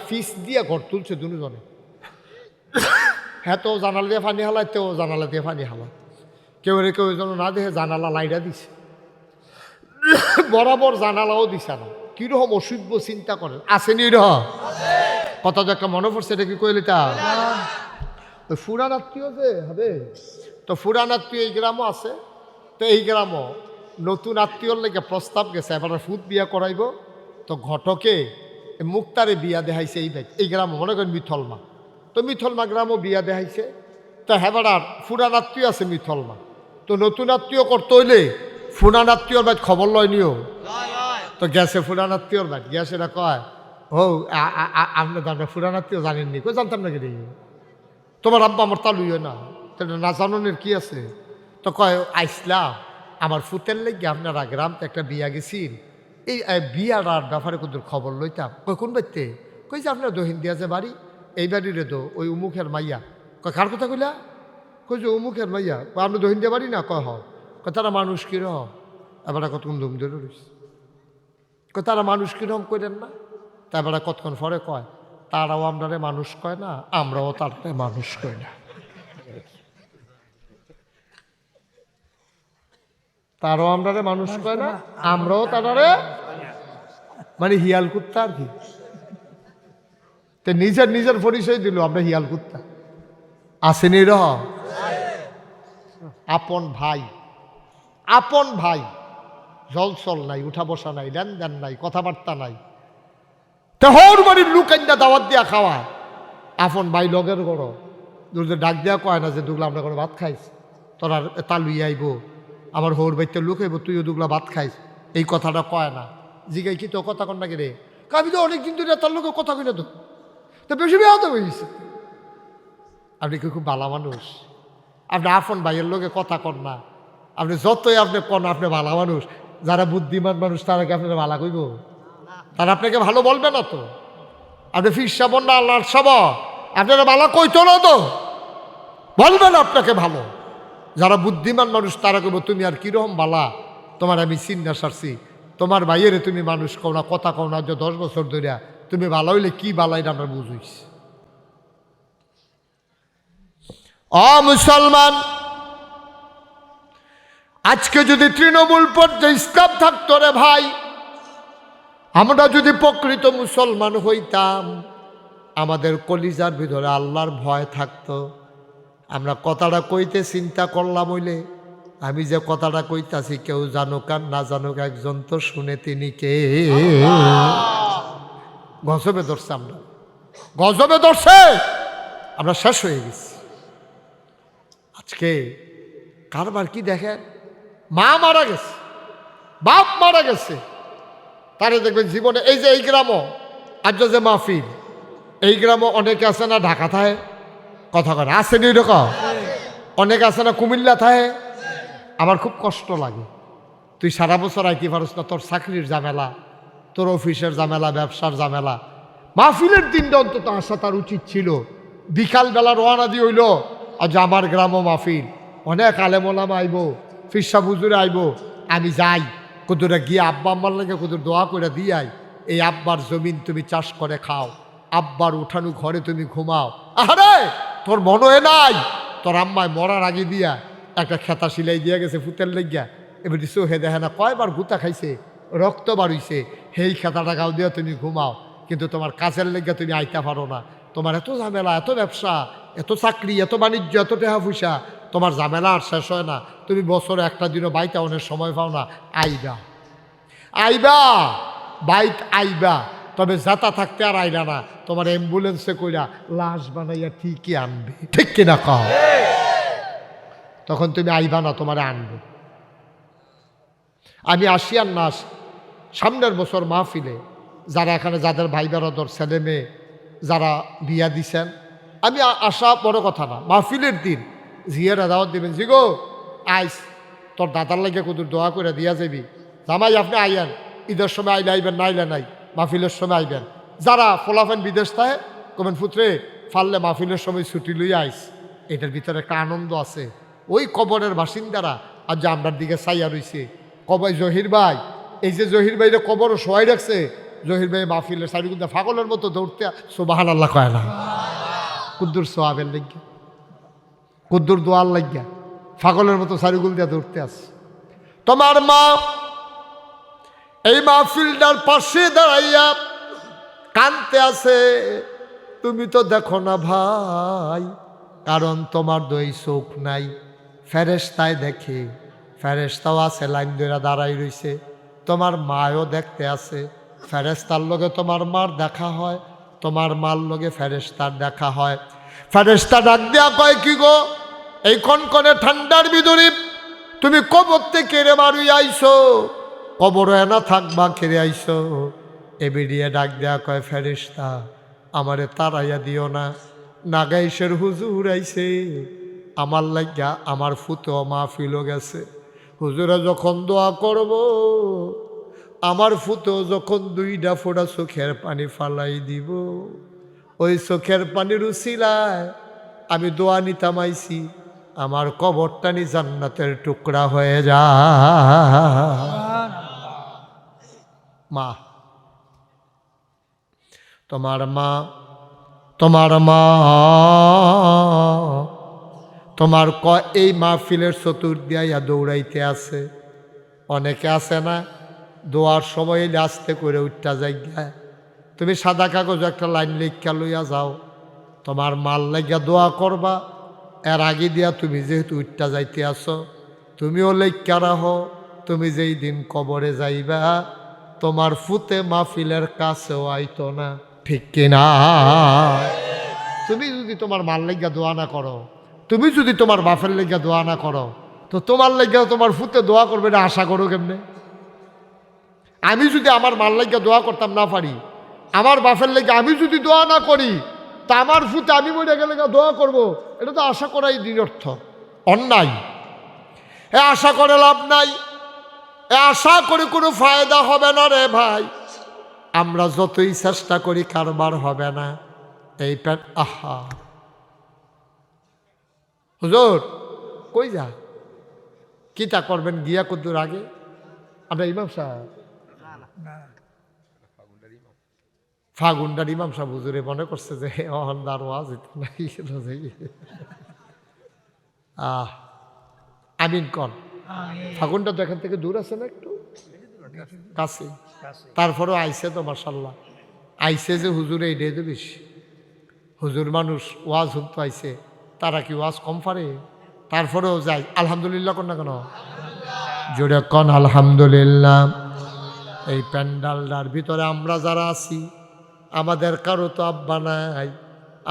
ফিস দিয়ে ঘর তুলছে 2 জনে। হ্যাঁ তো জানালা দিয়ে পানি হালায়, তেও জানালা দিয়ে পানি হালায়, কেউ যেন না দেখে জানালা লাইটা দিছে, বরাবর জানালাও দিছে না। কিরকম অসভ্য চিন্তা করেন, আসেনি এরকম কথা? তো একটা মনে পড়ছে, এটা কি কইলি তা ওই ফুরান আত্মীয় যে হবে, তো ফুরান আত্মীয় এই গ্রামও আছে। তো এই গ্রামও নতুন আত্মীয়র লেগে প্রস্তাব গেছে, এবার ফুট বিয়া করাইব। তো ঘটকে মুক্তারে বিয়া দেখাইছে এই গ্রামও, মনে করেন মিথলমা। তো মিথলমা গ্রামও বিয়া দেখাইছে। তো হেবার আর ফুরান আত্মীয় আছে মিথলমা, তো নতুন আত্মীয় করতে হইলে ফুরান আত্মীয়র বাইত খবর লয় নিও। তো গেছে ফুরান আত্মীয়র বাইত, গেছে এটা কয় ও আপনার ফুরান আত্মীয় জানেননি? কই জানতাম না কি, তোমার আব্বা আমার তালুই না, না জাননের কি আছে? তো কয় আইসলাম আমার ফুতের লেগে আপনারা গ্রামতে একটা বিয়া গেছিল, এই বিয়ার ব্যাপারে কোন খবর লইতাম। কই কোন বাড়িতে? কই যে আপনার দহিন দিয়া যে বাড়ি, এই বাড়িরে তো ওই উমুখের মাইয়া। কয় কার কথা কইলা? কই যে উমুখের মাইয়া। আপনার দহিন দিয়া বাড়ি না? কয় হ। কয় তারা মানুষ কিরম? এবার কতক্ষণ ধুম ধরে রইস। কয় তারা মানুষ কিরম করেন না? তারপরে কতক্ষণ পরে কয় তারাও আমরারে মানুষ কয় না, আমরাও তারারে মানুষ কয় না। তারাও আমরারে মানুষ কয় না, আমরাও তারারে, মানে হিয়াল কুত্তা আর কি। তো নিজের পরিচয় দিল আমরা হিয়াল কুত্তা। আসেনি রহ আপন ভাই জলচল নাই, উঠা বসা নাই, লেনদেন নাই, কথাবার্তা নাই, তেহর বাড়ির লুকাইন্দা দাওয়াত দিয়া খাওয়া। আপন ভাই লগের গড় ডাক দেওয়া কয় না যে 2 আমরা করে ভাত খাইস, তোরা তা লুই আইব, আমার হৌর বাড়িতে লুকাইব, তুইও 2 ভাত খাইস, এই কথাটা কয় না। জিগাই কি তো কথা কন না রে? আমি তো অনেকদিন ধরে তার লোক কথা কই না তো বেশি বেয়া তো হয়েছে। আপনি কি খুব ভালো মানুষ? আপনি আপন ভাইয়ের লোকে কথা কন না, আপনি যতই আপনি কন আপনি ভালো মানুষ। যারা বুদ্ধিমান মানুষ তারা কি আপনারা ভালো কইব? তারা আপনাকে ভালো বলবে না তো। আপনি ফিরসা বন্যা আল্লাহর সব আপনারা ভালো কইতো না তো, বলবেন আপনাকে ভালো। যারা বুদ্ধিমান মানুষ তারা কইব তুমি আর কিরকম বালা, তোমার আমি চিন্তা সারছি, তোমার ভাইয়েরে তুমি মানুষ কও না, কথা কও না, যে 10 বছর ধরে তুমি ভালো হইলে কি বালা এটা আমরা বুঝিস। মুসলমান, আজকে যদি তৃণমূল পর্যায়ে ইসলাম থাকতো রে ভাই, আমরা যদি প্রকৃত মুসলমান হইতাম, আমাদের কলিজার ভিতরে আল্লাহর ভয় থাকতো। আমরা কথাটা কইতে চিন্তা করলাম হইলে, আমি যে কথাটা কইতাছি কেউ জানুক আর না জানুক, একজন তো শুনে, তিনি কে? গজবে ধরছে, আমরা গজবে ধরছে, আমরা শেষ হয়ে গেছি। আজকে কারবার কি দেখেন, মা মারা গেছে, বাপ মারা গেছে, তারে দেখবেন জীবনে এই যে এই গ্রামও আজ যে মাহফিল, এই গ্রামও অনেকে আছে না ঢাকা থাকে কথা করে, আসেনি এরকম অনেকে আছে না কুমিল্লা থাকে। আমার খুব কষ্ট লাগে, তুই সারা বছর আইতে পারস না, তোর চাকরির ঝামেলা, তোর অফিসের ঝামেলা, ব্যবসার ঝামেলা, মাহফিলের দিনটা অন্তত আসা তার উচিত ছিল। বিকালবেলা রওনা দিয়ে হইল, আজ আমার গ্রামও মাহফিল, অনেক আলেমোলামা আইব, ফিরসা হুজুরে আইব, আমি যাই কুদুরে গিয়ে আব্বা আম্মার লাগে কুদুর দোয়া করে দিয়াই, এই আব্বার জমিন তুমি চাষ করে খাও, আব্বার উঠানো ঘরে তুমি ঘুমাও। আরে তোর মনে হয় নাই, তোর আম্মায় মরার আগে দিয়া একটা খেতা সিলাই দিয়া গেছে ফুতের লেগিয়া, এবার চোখে দেখে না কয়বার গুতা খাইছে, রক্ত বাড়ইছে, সেই খেতাটা গাও দিয়া তুমি ঘুমাও। কিন্তু তোমার কাজের লেগিয়া তুমি আইতে পারো না, তোমার এত ঝামেলা, এত ব্যবসা, এত চাকরি, এত বাণিজ্য, এত টেহা পয়সা, তোমার ঝামেলা আর শেষ হয় না। তুমি বছরে একটা দিনও বাইতে অনেক সময় পাও না, আইবা আইবা বাইক আইবা, তবে যাতা থাকতে আর আইলা না, তোমার অ্যাম্বুলেন্সে কইরা লাশ বানাইয়া ঠিকই আনবে, ঠিক কিনা কও? তখন তুমি আইবা না, তোমার আনবে। আমি আসি আর না আসি, সামনের বছর মাহফিলে যারা এখানে যাদের ভাই বেড়াদর ছেলে মেয়ে যারা বিয়া দিছেন, আমি আসা বড় কথা না, মাহফিলের দিন জিয়ারা দাওয়াত দিবেন, জিগো আইস তোর দাদার লাগে কুদুর দোয়া করে দিয়া যাবি, জামাই আপনি আইয়েন, ঈদের সময় আইলে আইবেন, না আইলে নাই, মাহফিলের সময় আইবেন। যারা ফোলাফেন বিদেশ থাকে কবেন পুত্রে ফাললে মাহফিলের সময় ছুটি লইয়া আইস, এটার ভিতরে একটা আনন্দ আছে। ওই কবরের বাসিন্দারা আজ যে আমরার দিকে চাইয়া রইছে, কবাই জহির ভাই, এই যে জহির ভাইরে কবরও শোয়াই রাখছে, জহির ভাই মাহফিলের সাইডে ফাগলের মতো দৌড়তে সুবহানাল্লাহ কয় না, কুদ্দুর সোয়াবের লাগিয়া, কুদ্দুর দোয়ার লাগিয়া ফাগলের মতো সারিগুল দিয়া দৌড়তে আস। তোমার মা এই মাহফিলটার পাশে দাঁড়াইয়া কানতে আছে, তুমি তো দেখো না ভাই, কারণ তোমার দুই চোখ নাই, ফেরেশতায় দেখে, ফেরেশতাও আছে লাইন ধরে দাঁড়াই রইছে, তোমার মায়ও দেখতে আছে, ফেরেশতার লগে তোমার মার দেখা হয়, তোমার মার লগে ফেরেশতার দেখা হয়। ফেরেশতা ডাক দেয়া কয়, কি গো এই কনকনে ঠান্ডার ভিতরে তুমি কবর থেকে রে মারুই আইছো, কবর এনা থাকবা কেড়ে আইছো? এ বেরিয়ে ডাক দেয়া কয়, ফেরেশতা আমারে তাড়াইয়া দিও না, নাগাইশের হুজুর আইছে, আমার লাগিয়া আমার ফুতো মাহফিলও গেছে, হুজুরা যখন দোয়া করব, আমার ফুতো যখন 2টা ফোঁটা চোখের পানি ফালাই দিব, ওই চোখের পানির উছিলায় আমি দোয়া নিতাম আইছি, আমার কবরটানি জান্নাতের টুকরা হয়ে যায়। মা তোমার মা, তোমার মা তোমার এই মাহফিলের চতুর্দিয়া দৌড়াইতে আছে। অনেকে আছে না দোয়ার সময় আস্তে করে উঠটা জায়গায়, তুমি সাদা কাগজ একটা লাইন লিখা লইয়া যাও, তোমার মাল লাগিয়া দোয়া করবা, এর আগে দিয়া তুমি যেহেতু উঠটা যাইতে আসো, তুমিও লেখা রাখো, তুমি যেই দিন কবরে যাইবা তোমার ফুতে মাহফিলের কাছেও আইতো না, ঠিক কিনা? তুমি যদি তোমার মাল লেগা দোয়া না করো, তুমি যদি তোমার বাপের লেগা দোয়া না করো, তো তোমার লেগা তোমার ফুতে দোয়া করবে না, আশা করো কেমনে? আমি যদি আমার মার লাগিয়া দোয়া করতাম না পারি, আমার বাপের লেগে আমি যদি দোয়া না করি, তা আমার ফুতে আমি মরে গেলে দোয়া করব, এটা তো আশা করাই নিরর্থ, অন্যায়। এ আশা করে লাভ নাই, এ আশা করে কোনো ফায়দা হবে না রে ভাই। আমরা যতই চেষ্টা করি কারবার হবে না। এই প্যাট আহা হুজুর কই যা কিতা করবেন গিয়া কদ্দুর আগে আমরা ইমাম সাহেব ফাগুন্ডার ইমাম সাহেব হুজুরে মনে করছে যে অহন্দার ওয়াজ আমিন কন। ফাগুনটা তো এখান থেকে দূর আছে না, একটু কাছে, তারপরেও আইসে তো মাশাল্লাহ আইসে যে হুজুরে এই ডে বেশি হুজুর মানুষ ওয়াজ হুমতো আইসে, তারা কি ওয়াজ কম পারে? তারপরেও যাই আলহামদুলিল্লাহ কন না কেন, জোরে কন আলহামদুলিল্লাহ। এই প্যান্ডালটার ভিতরে আমরা যারা আছি আমাদের কারো তো আব্বা নাই,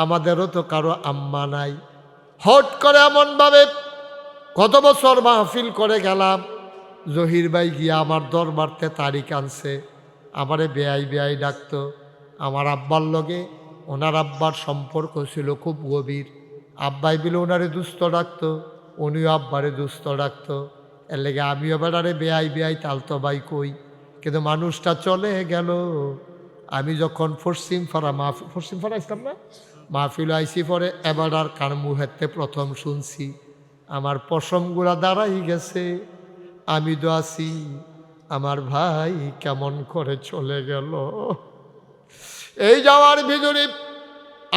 আমাদেরও তো কারো আম্মা নাই। হট করে এমনভাবে কত বছর মাহফিল করে গেলাম, জহির ভাই গিয়া আমার দরবারতে তারিখ আনছে, আমারে বেআই ডাকতো। আমার আব্বার লগে ওনার আব্বার সম্পর্ক ছিল খুব গভীর, আব্বাই বিলে ওনারে দুস্থ ডাকতো, উনিও আব্বারে দুস্থ ডাকতো। এর লেগে আমিও বেড়ারে বেআই তালতো ভাই কই। কিন্তু মানুষটা চলে গেল। আমি যখন পশ্চিম ফাড়া ইসলাম না মাহফিল আইসি পরে এবার আর কার মুহেতে প্রথম শুনছি আমার পশমগুলা দাঁড়াই গেছে। আমি তো আছি, আমার ভাই কেমন করে চলে গেল। এই যাওয়ার ভিতরে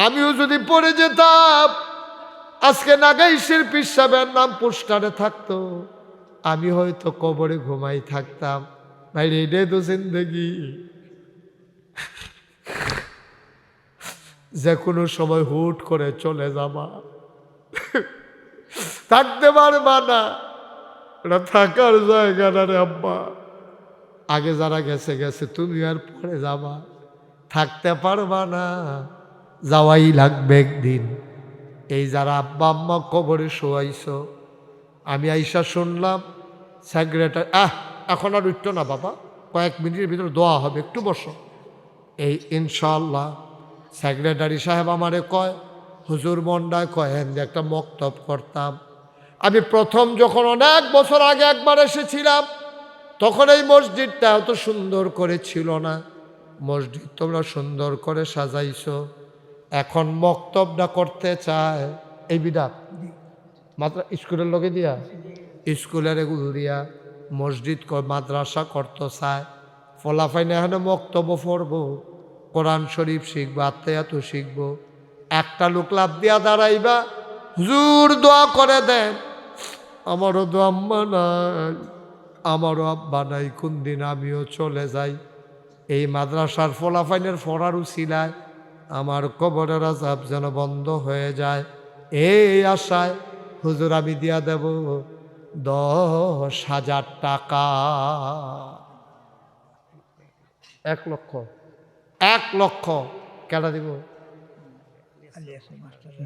আমিও যদি পড়ে যেতাম, আজকে নাগাইশের পীর সাহেবের নাম পোস্টারে থাকতো, আমি হয়তো কবরে ঘুমাই থাকতাম। ভাই এটাই তো জিন্দেগি, যে কোনো সময় হুট করে চলে যাবা, থাকতে পারবা না, এটা থাকার জায়গা না রে আব্বা। আগে যারা গেছে গেছে, তুমি আর পরে যাবা, থাকতে পারবা না, যাওয়াই লাগবে একদিন। এই যারা আব্বা আম্মা কবরে শোয়াইছ, আমি আইসা শুনলাম সেক্রেটারি এখন আর উঠতো না বাবা, কয়েক মিনিটের ভিতরে দোয়া হবে, একটু বসো। এই ইনশাল্লাহ সেক্রেটারি সাহেব আমারে কয়, হুজুর মন্ডায় কয়েন যে একটা মক্তব করতাম। আমি প্রথম যখন অনেক বছর আগে একবার এসেছিলাম, তখন এই মসজিদটা এত সুন্দর করে ছিল না। মসজিদ তোমরা সুন্দর করে সাজাইছো, এখন মক্তবটা করতে চায় এই বিদাত মাত্র স্কুলের লোকে দিয়া, স্কুলের এগুলো দিয়া মসজিদ মাদ্রাসা করতে চায়। ফলাফাইনে এখানে মক্তব পড়বো, কোরআন শরীফ শিখবো, আত্মায়াত শিখবো। একটা লোক লাভ দিয়া দাঁড়াইবা, হুজুর দোয়া করে দেন। আমারও তো আম্মা নাই, আমারও আব্বা নাই, কোন দিন আমিও চলে যাই। এই মাদ্রাসার ফলাফাইনের ফরার উছিলায় আমার কবরের আযাব যেন বন্ধ হয়ে যায়, এই আশায় হুজুর আমি দিয়া দেব 10,000 টাকা। 1 লক্ষ, 1 লক্ষ কেনা দিব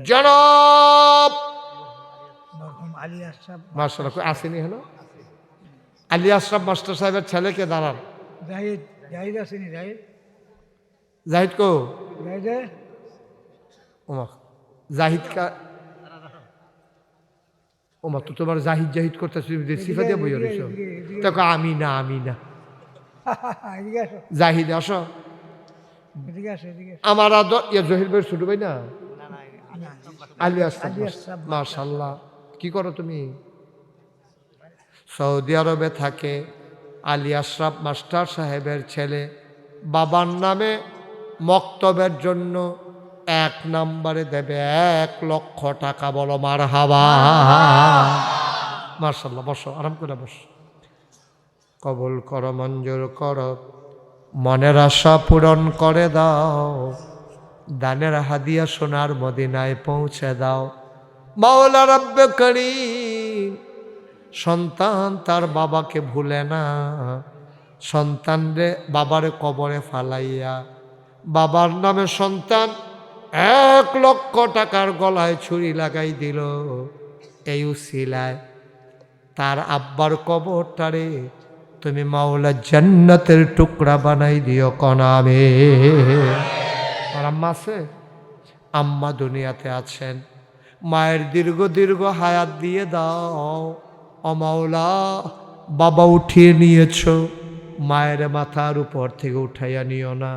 জনাব মাস্টার আসেনি হলো আলী আশরাফ মাস্টার সাহেবের ছেলেকে দাঁড়ান। জাহিদ কো ওমা জাহিদ কা ওমা তো তোমার জাহিদ জাহিদ করতেছ, সিফা দিয়ে বই রয়েছ। দেখো আমি না জাহিদ আসো। আমার জহির ভাই ছোট ভাই না আলী আশরাফ মাশাআল্লাহ। কি করো তুমি? সৌদি আরবে থাকে। আলী আশরাফ মাস্টার সাহেবের ছেলে বাবার নামে মক্তবের জন্য 1 নম্বরে দেবে 1 লক্ষ টাকা। বলো মারহাবা। মাশাআল্লাহ। বসো, আরাম করে বসো। কবুল করো, মঞ্জুর করো, মনের আশা পূরণ করে দাও, দানের হাদিয়া সোনার মদিনায় পৌঁছে দাও। মাওলা রব্বে করিম সন্তান তার বাবাকে ভুলে না, সন্তানরে বাবারে কবরে ফালাইয়া বাবার নামে সন্তান 1 লক্ষ টাকার গলায় ছুরি লাগাই দিল। এই উসিলায় তার আব্বার কবরটারে তুমি মাওলা জান্নাতের টুকরা বানাই দিও কনামে। আর আম্মা আছে? আম্মা দুনিয়াতে আছেন, মায়ের দীর্ঘ দীর্ঘ হায়াত দিয়ে দাও। ও মাওলা, বাবা উঠিয়ে নিয়েছ, মায়ের মাথার উপর থেকে উঠাইয়া নিও না।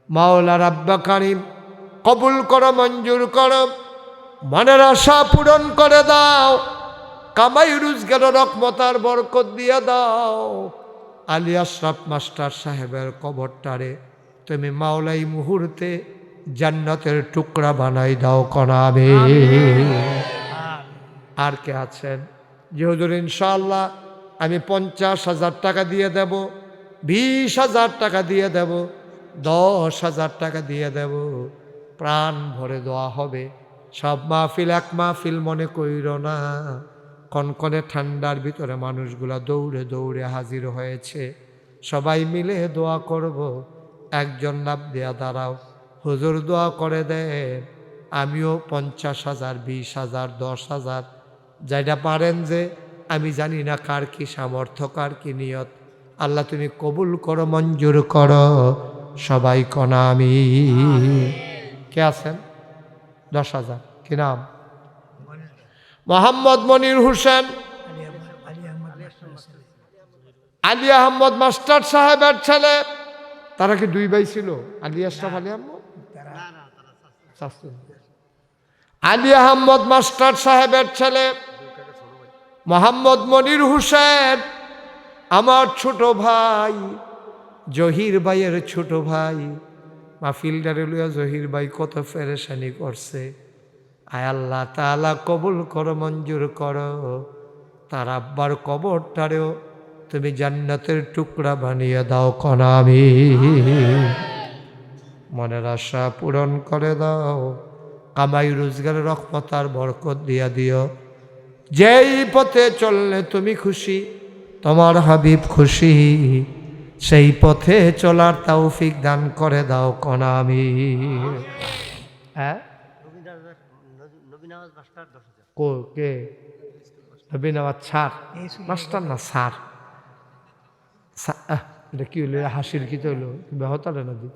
মাওলা রাব্বা কারিম কবুল করো, মঞ্জুর করো, মনের আশা পূরণ করে দাও, কামাই রোজগার রহমতার বরকত দিয়ে দাও। আলী আশরাফ মাস্টার সাহেবের কবরটারে তুমি মাওলা এই মুহূর্তে জান্নাতের টুকরা বানাই দাও কনাবে। আর কে আছেন? যে হুজুর ইনশাআল্লাহ আমি 50,000 টাকা দিয়ে দেব, 20,000 টাকা দিয়ে দেব, 10,000 টাকা দিয়ে দেব, প্রাণ ভরে দোয়া হবে। সব মাহফিল এক মাহফিল মনে কইর না। কনকনে ঠান্ডার ভিতরে মানুষগুলা দৌড়ে দৌড়ে হাজির হয়েছে, সবাই মিলে দোয়া করব। একজন লাভ দেয়া দাঁড়াও, হুজুর দোয়া করে দেন, আমিও 50,000, 20,000, 10,000 যেটা পারেন, যে আমি জানি না কার কি সামর্থ্য, কার কি নিয়ত, আল্লাহ তুমি কবুল করো, মঞ্জুর করো। সবাই কনা আমি। কে আছেন? 10,000। কি নাম? মোহাম্মদ মনির হোসেন, আলী আহমদ মাস্টার সাহেবের ছেলে। তারা কি 2 ভাই ছিল? আলী আশরাফ, আলী আহমদ, আলী আহমদ মাস্টার সাহেবের ছেলে মোহাম্মদ মনির হোসেন আমার ছোট ভাই, জহির ভাইয়ের ছোট ভাই। মাহফিলটারে লইয়া জহির ভাই কত পেরেশানি করছে। আয় আল্লাহ তাআলা কবুল করো, মঞ্জুর করো। তার আব্বার কবরটারেও তুমি জান্নাতের টুকরা বানিয়ে দাও কনামি। মনের আশা পূরণ করে দাও, কামাই রোজগার রহমত আর বরকত দিয়া দিও। যেই পথে চললে তুমি খুশি, তোমার হাবিব খুশি, সেই পথে চলার তৌফিক দান করে দাও কনামি। হ্যাঁ, কে নবীন আওয়াজ ছাড় মাস্টার না স্যার? এটা কি হইল? হাসির কি হইল? বেহতারে নদী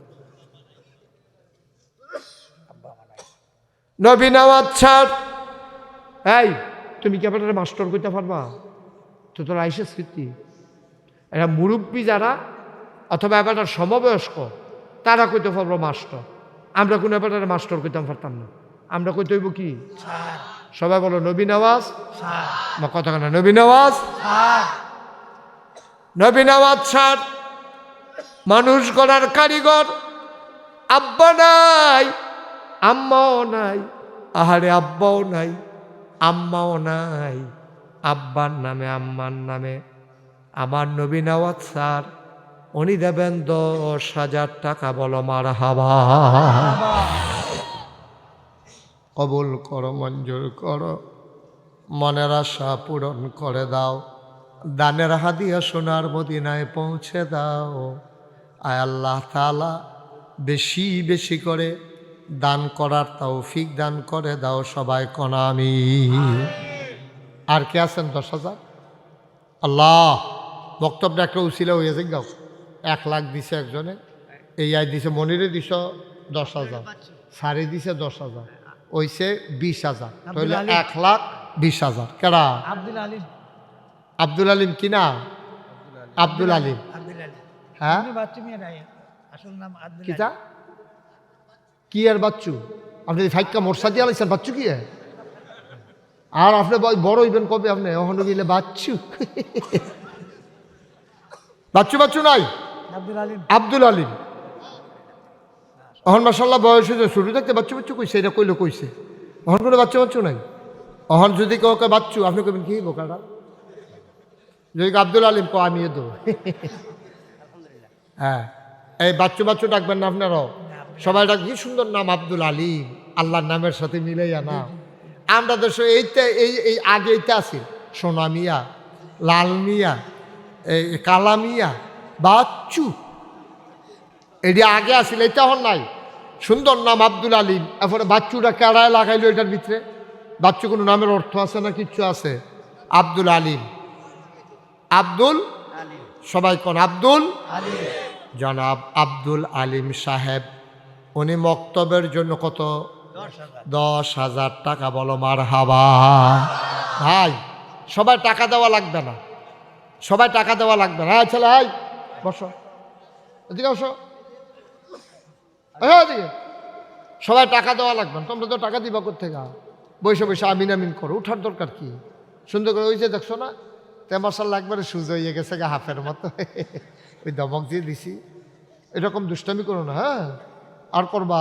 নবীন আওয়াজ ছাড়। এই তুমি কি আপনার মাস্টার কইতে পারবা? তো তোর আইসে স্মৃতি, এরা মুরব্বী যারা অথবা এবার সমবয়স্ক তারা কইতে পারবো মাস্টার। আমরা কোনো এবার মাস্টার কইতে পারতাম না। আমরা কইতে হইব কি? সবাই বলো নবীন আওয়াজ। কথা কেন? নবীন আওয়াজ, নবীন আওয়াজ ছাড়। মানুষ গড়ার কারিগর আব্বা নাই, আম্মাও নাই। আহারে আব্বাও নাই, আম্মাও নাই। আব্বার নামে আম্মার নামে আমার নবীন আওয়াজ স্যার, উনি দেবেন 10,000 টাকা। বলো মারহাবা। কবুল করো, মঞ্জুর করো, মনের আশা পূরণ করে দাও। দানের হাদিয়া সোনার মদিনায় পৌঁছে দাও। আয় আল্লাহ তাআলা বেশি বেশি করে দান করার তৌফিক দান করে দাও। সবাই কনা আমি। আর কে আছেন? 10,000। আল্লাহ বক্তব্য একটা উছিলা হয়েছে, গাও 1 লাখ দিছে একজনে, এই আয় দিছে, মনিরে দিছ 10,000, সারি দিছে 10,000, ওইছে 20,000, তাহলে 1,20,000। কেডা? আব্দুল আলিম। আব্দুল আলিম কি না? আব্দুল আলিম। হ্যাঁ, কিতা কি আর বাচ্চু? আপনি ফাইকা মোরসা দিয়ে আলাইছেন, বাচ্চু কি? আর আপনি বড় হইবেন কবে? আপনি ওখানে গেলে বাচ্চু বাচ্চু বাচ্চু নাই। আব্দুল আলিম অহন মাশাআল্লাহ বয়স হয়েছে, শুরু থাকতে বাচ্চু বাচ্চু কইছে, এটা কইলে কইছে। অহন কোনো বাচ্চা বাচ্চু নাই। অহন যদি কেউ বাচ্চু, আপনি কবেন কি বোকাটা? যদি আব্দুল আলিম কো আমি দেব। হ্যাঁ, এই বাচ্চু বাচ্চু ডাকবেন না আপনারাও? সবাই ডাক, কি সুন্দর নাম আব্দুল আলিম, আল্লাহর নামের সাথে মিলাইয়া নাম। আমরা দেশে এইটা এই আগে এইটা আছে, সোনা মিয়া, লাল মিয়া, এই কালা মিয়া, বাচ্চু, এটি আগে আসিল, এটা হন নাই। সুন্দর নাম আব্দুল আলিম, এরপরে বাচ্চুটা কেড়ায় লাগাইলো এটার ভিতরে। বাচ্চু কোনো নামের অর্থ আছে না? কিচ্ছু আছে? আব্দুল আলিম, আব্দুল সবাই কোন আব্দুল জনাব আব্দুল আলিম সাহেব, উনি মক্তবের জন্য কত 10,000 টাকা, বলো মারহাবা। ভাই সবাই টাকা দেওয়া লাগবে না, সবাই টাকা দেওয়া লাগবে না। হ্যাঁ ছেলে, হাই বসো, এদিকে বসো, এদিকে। সবাই টাকা দেওয়া লাগবে না, তোমরা তো টাকা দিবা কোথেকে? বসে বসে আমিন আমিন করো, উঠার দরকার কি? সুন্দর করে ওই যে দেখছো না, তেমাশাল্লা একবারে সুজো হয়ে গেছে গা হাফের মতো, ওই দমক দিয়ে দিছি। এরকম দুষ্টামি করো না, হ্যাঁ? আর করবা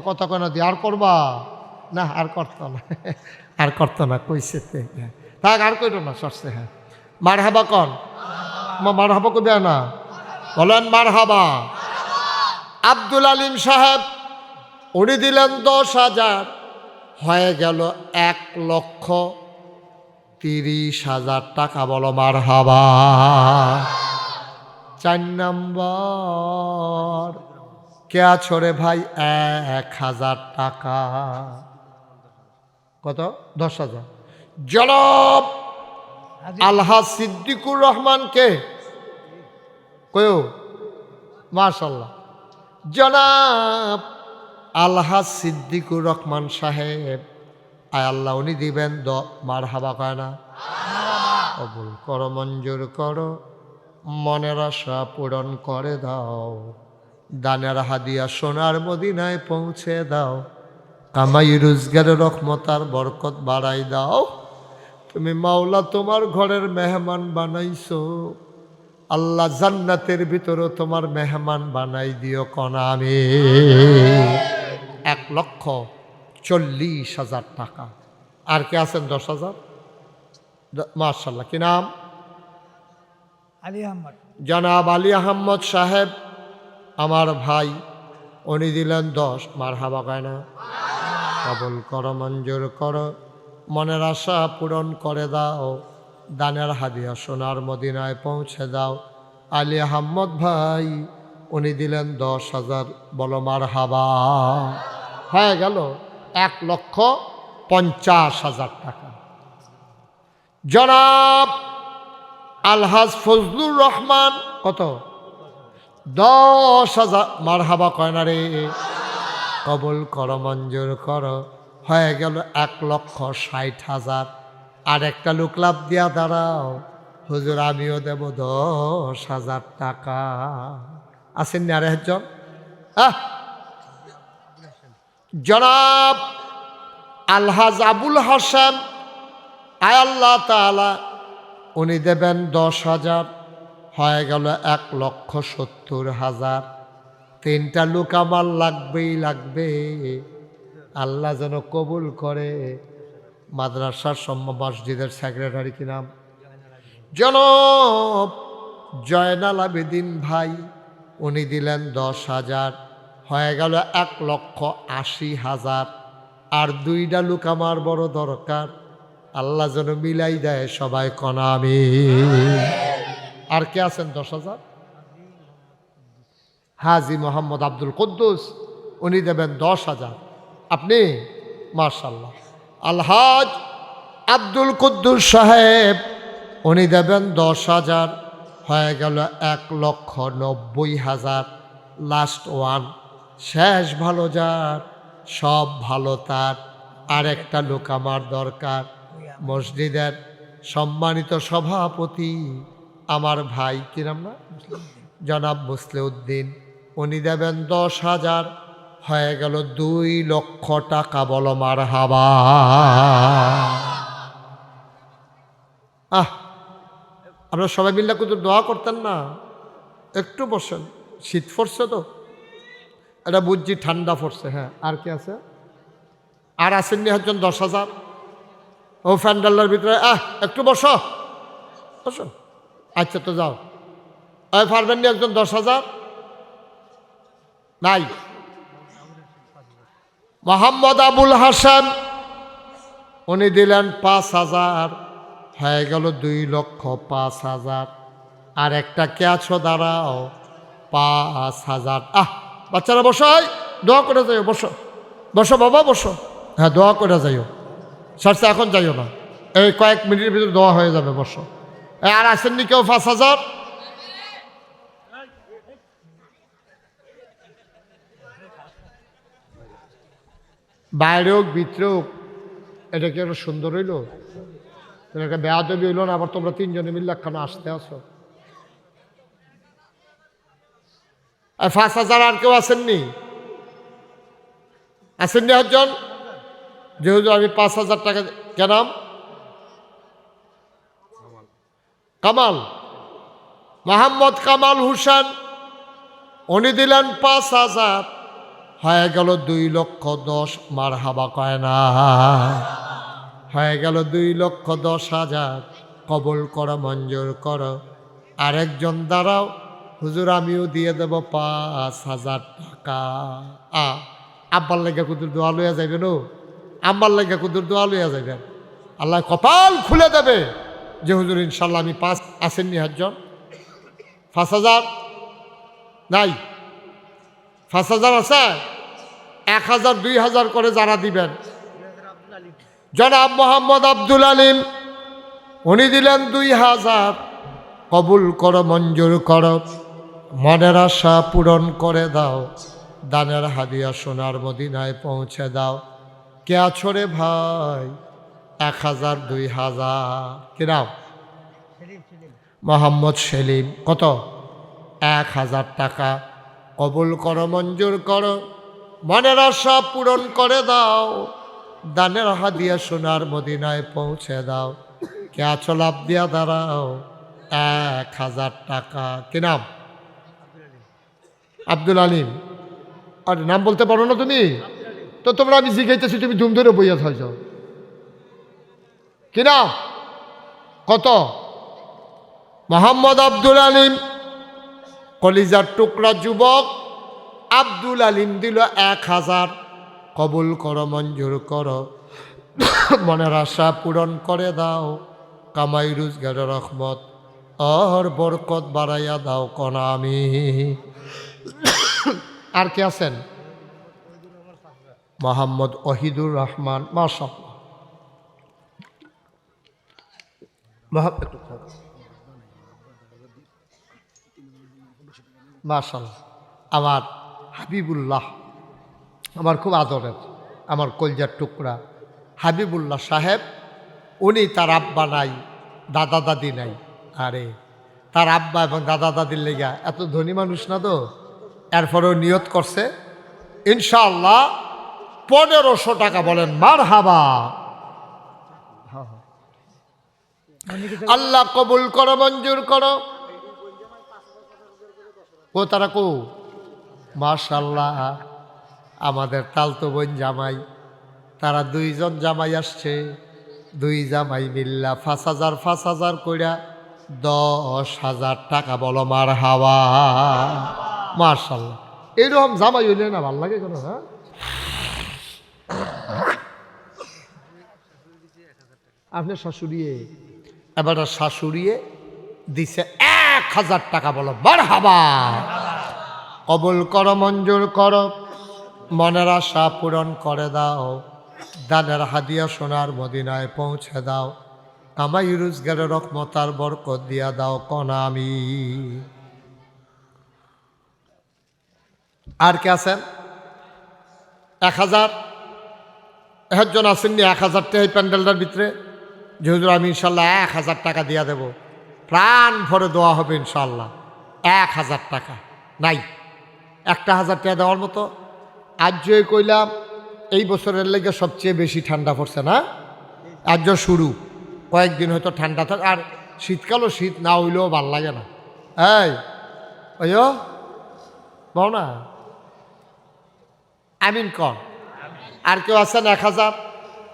কথা কয় না দিয়ে, আর করবা না, আর করতো না, আর করতো না, কইছে থাক, আর কইতো না, সরছে। হ্যাঁ মারহাবা কন, মারহাবা কইবে না, বলেন মারহাবা। আব্দুল আলিম সাহেব উনি দিলেন 10,000, হয়ে গেল 1,30,000 টাকা, বলো মারহাবা। 4 নম্বর কে আছো রে ভাই? 1,000 টাকা। কত? 10,000। জনাব আলহাজ সিদ্দিকুর রহমানকে কয়ো, মাশাল্লাহ, জনাব আলহাজ সিদ্দিকুর রহমান সাহেব, আয় আল্লাহ উনি দিবেন মারহাবা কয় না? কবুল করো, মঞ্জুর করো, মনের আশা পূরণ করে দাও, দানের হাদিয়া সোনার মদিনায় পৌঁছে দাও, কামাই রোজগারের রহমত আর বরকত বাড়াই দাও। তুমি মাওলা তোমার ঘরের মেহমান বানাইছো, আল্লাহ জান্নাতের ভিতরে তোমার মেহমান বানাই দিও কনা আমি। 1,40,000 টাকা। আর কে আছেন? 10,000। মাশাআল্লাহ, কি নাম? আলী আহমদ। জনাব আলী আহমদ সাহেব আমার ভাই, উনি দিলেন 10। মারহাবা কয় না? কবুল করো, মঞ্জুর করো, মনের আশা পূরণ করে দাও, দানের হাদিয়া সোনার মদিনায় পৌঁছে দাও। আলী আহমদ ভাই উনি দিলেন 10,000, বলো মারহাবা। হয়ে গেল 1,50,000 টাকা। জনাব আলহাজ ফজলুর রহমান কত? 10,000। মারহাবা কয় না রে? কবুল করো, মঞ্জুর করো, হয়ে গেল 1,60,000। আর একটা লোক লাভ দিয়া দাঁড়াও, হুজুর আমিও দেব 10,000 টাকা। আসেন না আর একজন? জনাব আলহাজ আবুল হাসান, আয় আল্লাহ তাআলা উনি দেবেন 10,000, হয়ে গেল 1,70,000। 3টা লোক আমার লাগবেই লাগবে, আল্লাহ যেন কবুল করে। মাদ্রাসার মসজিদের সেক্রেটারি কি নাম? জনাব জয়নাল আবেদিন ভাই, উনি দিলেন 10,000, হয়ে গেল 1,80,000। আর 2টা লোক আমার বড় দরকার, আল্লাহ যেন মিলাই দেয়, সবাই কনা আমি। আর কে আছেন? 10,000। হাজি মোহাম্মদ আব্দুল কুদ্দুস, উনি দেবেন 10,000। আপনি? মাশাআল্লাহ। আলহাজ আব্দুল কুদ্দুস সাহেব উনি দেবেন 10,000, হয়ে গেল 1,90,000। লাস্ট ওয়ান, শেষ ভালো যার, সব ভালো তার। আর একটা লোক আমার দরকার, মসজিদের সম্মানিত সভাপতি আমার ভাই, কি নাম না? জনাব মুসলিউদ্দিন, উনি দেবেন 10,000, হয়ে গেল 2,00,000 টাকা, বলো মারহাবা। আমরা সবাই মিল্লা কিন্তু দোয়া করতেন না? একটু বসেন, শীত পড়ছে তো, এটা বুঝছি, ঠান্ডা পড়ছে। হ্যাঁ আর কি আছে? আর আসেননি একজন? 10,000। ও ফ্যান্ডাল্লার ভিতরে, একটু বসো বসো। আচ্ছা তো যাও। পারবেন নি একজন? 10,000 নাই? মোহাম্মদ আবুল হাসান উনি দিলেন 5,000, হয়ে গেল 2,05,000। আর একটা কে আছো? দাঁড়াও, 5,000। বাচ্চারা বসো, দোয়া করে যাইও, বসো বসো বাবা বসো। হ্যাঁ দোয়া করে যাইও, সারছে এখন যাইও না, এই কয়েক মিনিটের ভিতরে দোয়া হয়ে যাবে, বসো। আর আসেননি কেউ 5,000? বাইরে হোক ভিতরে হোক, এটা কি একটা সুন্দর হইল? একটা বেয়াদবি হইল না? আবার তোমরা তিনজনে মিললে একখানে আসতে আসো। 5,000 আর কেউ আসেননি? আসেননি একজন? যেহেতু আমি 5,000 টাকা কেনাম। কামাল, মোহাম্মদ কামাল হোসেন, উনি দিলেন 5,000, হয়ে গেল 2,10,000। মারহাবা কয় না? হয়ে গেল 2,10,000। কবুল করো, মঞ্জুর করো। আরেকজন দাঁড়াও, হুজুর আমিও দিয়ে দেব 5,000 টাকা। আব্বার লেগে কুদুর দোয়া লইয়া যাইবেন, ও আম্বার লেগে কুদুর দোয়া লইয়া যাইবেন। আল্লাহ কপাল খুলে দেবে যে হুজুর ইনশাল্লাহ আমি 5 আসেননি একজন? 5,000 নাই? 5,000 আছে? 1,000 2,000 করে যারা দিবেন। জনাব মোহাম্মদ আব্দুল আলিম, উনি দিলেন 2,000। কবুল করো, মঞ্জুর করো। মনের আশা পূরণ করে দাও। দানের হাদিয়া সোনার মদিনায় পৌঁছে দাও। কে আছো রে ভাই? 1,000 2,000 কিরাম? মোহাম্মদ সেলিম, কত? 1,000 টাকা। কবুল করো, মঞ্জুর করো। মনের আশা পূরণ করে দাও। দানের হাদিয়া সোনার মদিনায় পৌঁছে দাও। কে আছো? লাভ দিয়া দাঁড়াও। 1,000 টাকা। কি নাম? আব্দুল আলিম। আর নাম বলতে পারো না তুমি? তো তোমরা আমি জিজ্ঞাইতেছি, তুমি ধুম ধরে বইয়া থাকছ। কি নাম? কত? মোহাম্মদ আব্দুল আলিম, কলিজার টুকরা যুবক আব্দুল আলিম দিল 1,000। কবুল করো, মঞ্জুর করো। মনের আশা পূরণ করে দাও। কামাই রোজগারের রহমত আর বরকত বাড়াইয়া দাও কনা আমি। আর কে আছেন? মোহাম্মদ ওহিদুর রহমান, মাশাআল্লাহ। মাশাআল্লাহ। আমার হাবিবুল্লাহ, আমার খুব আদরের, আমার কলজার টুকরা হাবিবুল্লাহ সাহেব, উনি তার আব্বা নাই, দাদা দাদি নাই। আরে তার আব্বা এবং দাদা দাদির লেগা, এত ধনী মানুষ না তো, এরপরেও নিয়ত করছে ইনশাআল্লাহ 1,500 টাকা। বলেন মারহাবা। আল্লাহ কবুল করো, মঞ্জুর করো। ও তারা কো? মাশাআল্লাহ, আমাদের তালতো বোন জামাই, তারা 2 জন জামাই আসছে। 2 জামাই মিল্লা 5,000 5,000 কইরা 10,000 টাকা। বলো মারহাবা। মাশাআল্লাহ, এইরকম জামাই হইলে না ভাল লাগে কোনো? হ্যাঁ, আপনার শাশুড়িয়ে, এবার শাশুড়িয়ে দিছে 1,000 টাকা। বলো মারহাবা। কবুল করো, মঞ্জুর করো। মনের আশা পূরণ করে দাও। দানের হাদিয়া সোনার মদিনায় পৌঁছে দাও। কামাই রোজগারের রহমত আর বরকত দিয়া দাও কনা আমি। আর কে আছেন? 1,000 একজন আসেননি? 1,000 টাকা এই প্যান্ডেলটার ভিতরে যে হুজুর আমি ইনশাল্লাহ 1,000 টাকা দিয়া দেব, প্রাণ ভরে দোয়া হবে ইনশাল্লাহ। 1,000 টাকা নাই? 1,000 টাকা দেওয়ার মতো? আজ যে কইলাম এই বছরের লেগে সবচেয়ে বেশি ঠান্ডা পড়ছে না? আজ শুরু, কয়েকদিন হয়তো ঠান্ডা থাকে। আর শীতকালও শীত না হইলেও ভাল লাগে না। এই ওইও বল না, আমিন কর। আর কেউ আছেন? 1,000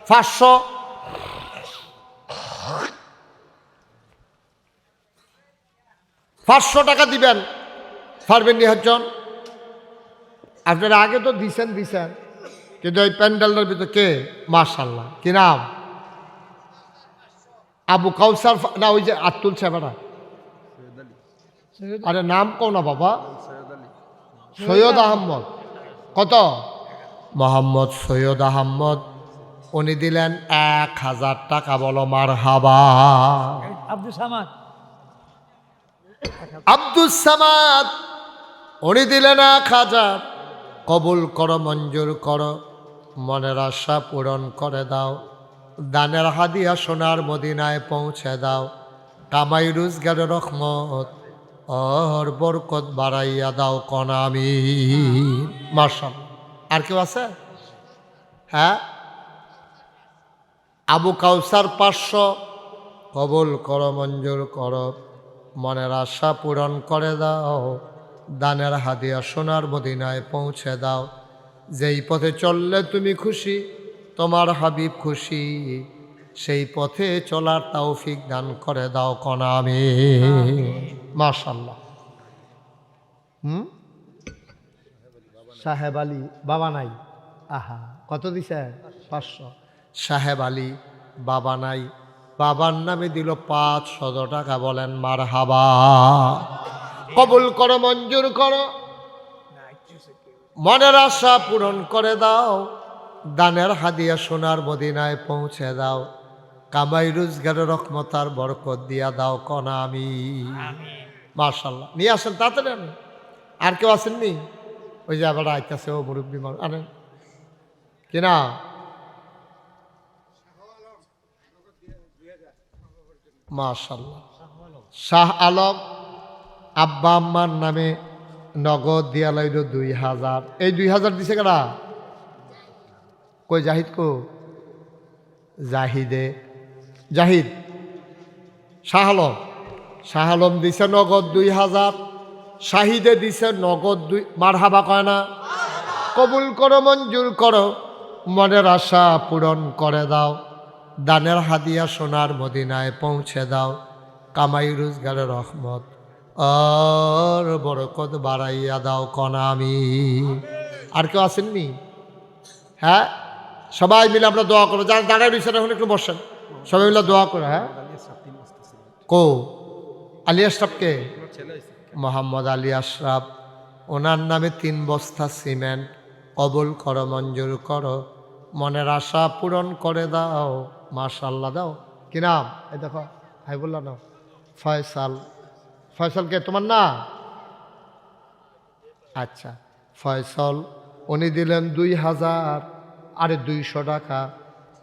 500 500 টাকা দিবেন, পারবেন নি একজন? আপনারা আগে তো দিছেন, কিন্তু ওই প্যান্ডেলের ভিতরে কে? মাশাআল্লাহ, কি নাম? আবু কাউসার না, ওই যে আতুল সাহেবরা। আরে নাম কও না বাবা। সৈয়দ আহমদ। কত? মোহাম্মদ সৈয়দ আহমদ, উনি দিলেন 1,000 টাকা। বলো মারহাবা। আব্দুল সামাদ। আব্দুস সামাদ উনি দিলেন 1000, কবুল করো, মঞ্জুর করো, মনের আশা পূরণ করে দাও, দানের হাদিয়া সোনার মদিনায় পৌঁছে দাও, কামাই রোজগারের রহমত ওর বরকত বাড়াইয়া দাও কোন আমিন। মাশাআল্লাহ। আর কেউ আছে? হ্যাঁ, আবু কাউসার 500, কবুল করো, মঞ্জুর করো, মনের আশা পূরণ করে দাও, দানের হাদিয়া সোনার মদিনায় পৌঁছে দাও, যেই পথে চললে তুমি খুশি, তোমার হাবিব খুশি, সেই পথে চলার তৌফিক দান করে দাও কোন আমিন। মাশাআল্লাহ। সাহেব আলী বাবা নাই, আহা কত দিছে? 500। সাহেব আলী বাবা নাই, বাবার নামে দিল 500 টাকা। বলেন মারহাবা। কবুল করো, মঞ্জুর করো, মনের আশা পূরণ করে দাও, দানের হাদিয়া সোনার মদিনায় পৌঁছে দাও, কামাই রোজগারের রহমতার বরকত দিয়া দাও কোন আমিন। মাশাআল্লাহ। নিয়ে আসেন তাড়াতাড়ি। আমি আর কেউ আসেননি? ওই যে আবার আইতাছে ও মুরব্বী আনেন কিনা? মাশাআল্লাহ। শাহ আলম আব্বা আম্মার নামে নগদ দিয়া লাইল 2000। এই 2000 দিছে কারা? কই জাহিদ কো? জাহিদে, জাহিদ শাহ আলম দিছে নগদ 2000, শাহিদে দিছে নগদ 2। মারহাবা কয় না? কবুল করো, মঞ্জুর করো, মনের আশা পূরণ করে দাও, দানের হাদিয়া সোনার মদিনায় পৌঁছে দাও, কামাই রোজগারের রহমত আর বরকত বাড়াইয়া দাও কোন আমিন। আর কেউ আসেননি? হ্যাঁ, সবাই মিলে আমরা দোয়া করবো। যারা দাঁড়ায় রয়েছেন এখন একটু বসেন, সবাই মিলে দোয়া করো। হ্যাঁ, কো আলী আশরাফকে? মোহাম্মদ আলী আশরাফ, ওনার নামে 3 বস্তা সিমেন্ট। কবুল করো, মঞ্জুর করো, মনের আশা পূরণ করে দাও। মাশাআল্লাহ। দাও কি নাম? এই দেখো, হাই বললা না, ফয়সাল। ফয়সালকে তোমার না? আচ্ছা, ফয়সাল উনি দিলেন 2000, আরে 200 টাকা।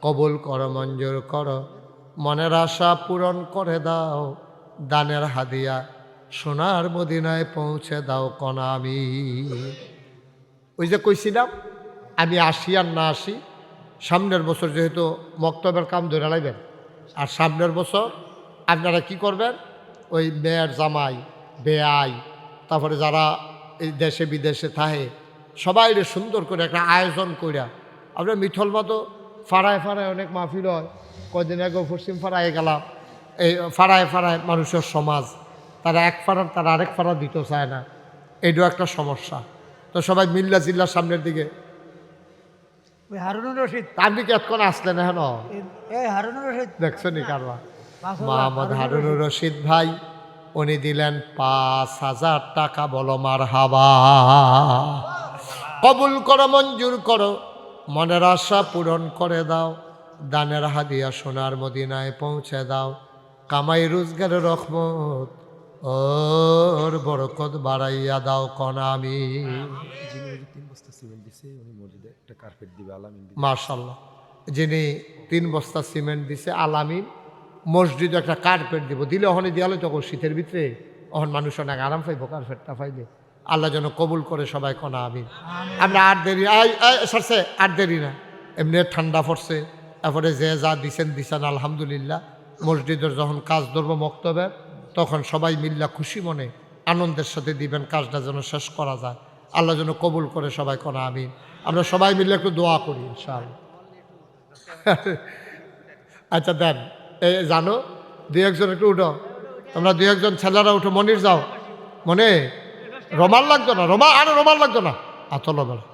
কবুল করো, মঞ্জুর করো, মনের আশা পূরণ করে দাও, দানের হাদিয়া সোনার মদিনায় পৌঁছে দাও কোন আমিন। ওই যে কইছিলাম আমি আসি আর না আসি, সামনের বছর যেহেতু মক্তবের কাম ধরে লাইবেন, আর সামনের বছর আপনারা কি করবেন, ওই মেয়ের জামাই, বেয়াই, তারপরে যারা এই দেশে বিদেশে থাকে সবাই সুন্দর করে একটা আয়োজন করিয়া, আমরা মিঠল মতো ফাড়ায় ফাড়ায় অনেক মাহফিল হয়। কয়দিন আগে পশ্চিম ফাড়ায় গেলাম, এই ফাড়ায় ফাড়ায় মানুষের সমাজ, তারা এক ফাড়ার তারা আরেক ফাড়া দিতে চায় না, এইটাও একটা সমস্যা। তো সবাই মিল্লা জিল্লার সামনের দিকে। ওই হারুনুর রশিদ, আপনি কি এতক্ষণ আসলেন? এখন এই হারুনুর রশিদ দেখছো নি কারবা? 5,000 মোহাম্মদ হারুনুর রশিদ ভাই উনি দিলেন 5000 টাকা। বলো মারহাবা। কবুল করো, মঞ্জুর করো, মনের আশা পূরণ করে দাও, দানের হাদিয়া সোনার মদিনায় পৌঁছে দাও, কামাই রোজগারের রহমত ওর বরকত বাড়াইয়া দাও কোন আমিন। মাশাআল্লাহ। যিনি 3 বস্তা সিমেন্ট দিছে, আলামিন মসজিদে একটা কার্পেট দিব। দিলে ওখানে দিয়ালে তখন শীতের ভিতরে ওখান মানুষ অনেক আরাম পাইব, কার্পেটটা পাইলে। আল্লাহ যেন কবুল করে সবাই কোন আমিন। আমরা আর দেরি সরছে, আর দেরি না, এমনি ঠান্ডা পড়ছে। তারপরে যে যা দিছেন আলহামদুলিল্লাহ। মসজিদের যখন কাজ ধরবো মক্তবের, তখন সবাই মিল্লা খুশি মনে আনন্দের সাথে দিবেন, কাজটা যেন শেষ করা যায়। আল্লাহ যেন কবুল করে সবাই কোন আমিন। আমরা সবাই মিলে একটু দোয়া করি ইনশাআল্লাহ। আচ্ছা দেন, এই জানো 2-1 একটু উঠো, তোমরা 2-1 ছেলেরা উঠো। মনির যাও, মনে রোমাল লাগতো না, আরে রোমাল লাগতো না, আতল বেলা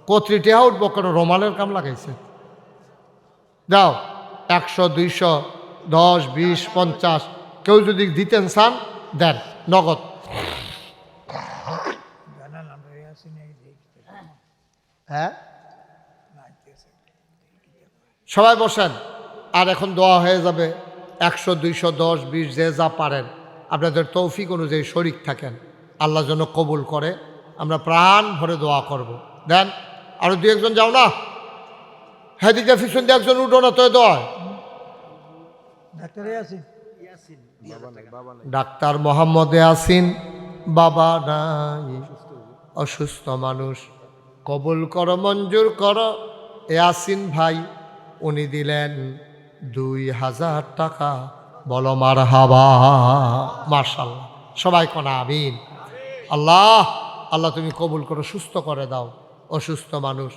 কত্রিটিহা উঠবো, কেন রোমালের কাম লাগাইছে। যাও 100, 200, 10, 20, 50 কেউ যদি দিতেন চান দেন নগদ। হ্যাঁ, সবাই বসেন। আর এখন দোয়া হয়ে যাবে। 100, 200, 10, 20 যে যা পারেন আপনাদের তৌফিক অনুযায়ী শরিক থাকেন, আল্লাহ যেন কবুল করে। আমরা প্রাণ ভরে দোয়া করব। দেন আরও দু একজন যাও না, হেদিকে পিছন দিয়ে একজন উঠো না তো দয়। ডাক্তারে আছি। ডাক্তার মোহাম্মদ ইয়াসিন বাবা নাই, অসুস্থ মানুষ, কবুল করো, মঞ্জুর করো। ইয়াসিন ভাই উনি দিলেন 2000 টাকা। বলো মারহাবা, মাশাআল্লাহ। সবাই কোনা আমিন। আল্লাহ আল্লাহ তুমি কবুল করো, সুস্থ করে দাও অসুস্থ মানুষ,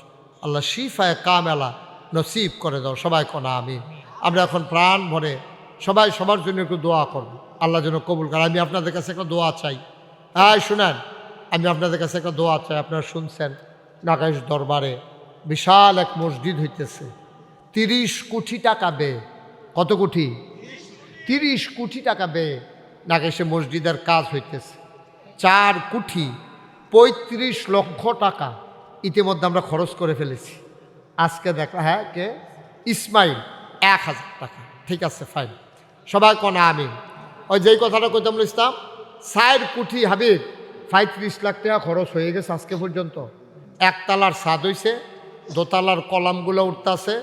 আল্লাহ শিফায়ে কামেলা নসিব করে দাও। সবাই কোনা আমিন। আমরা এখন প্রাণ ভরে সবাই সবার জন্য একটু দোয়া করব, আল্লাহ যেন কবুল করে। আমি আপনাদের কাছে একটা দোয়া চাই। হ্যাঁ শুনেন, আমি আপনাদের কাছে একটা দোয়া চাই। আপনারা শুনছেন নাগাইশ দরবারে বিশাল এক মসজিদ হইতেছে, 30 কোটি টাকা ব্যয়। কত কোটি? 30 কোটি টাকা ব্যয় নাগাইশে মসজিদের কাজ হইতেছে। 4 কোটি 35 লক্ষ টাকা ইতিমধ্যে আমরা খরচ করে ফেলেছি। আজকে দেখলাম, হ্যাঁ কে? ইসমাইল 1000 টাকা। ঠিক আছে, ফাইন। সবাই কোনা আমিন। ওই যেই কথাটা কইতাম ইসলাম, 4 কোটি হাবিব 35 লাখ টাকা খরচ হয়ে গেছে আজকে পর্যন্ত। একতলার ছাদ হইছে, দোতলার কলামগুলো উঠতেছে।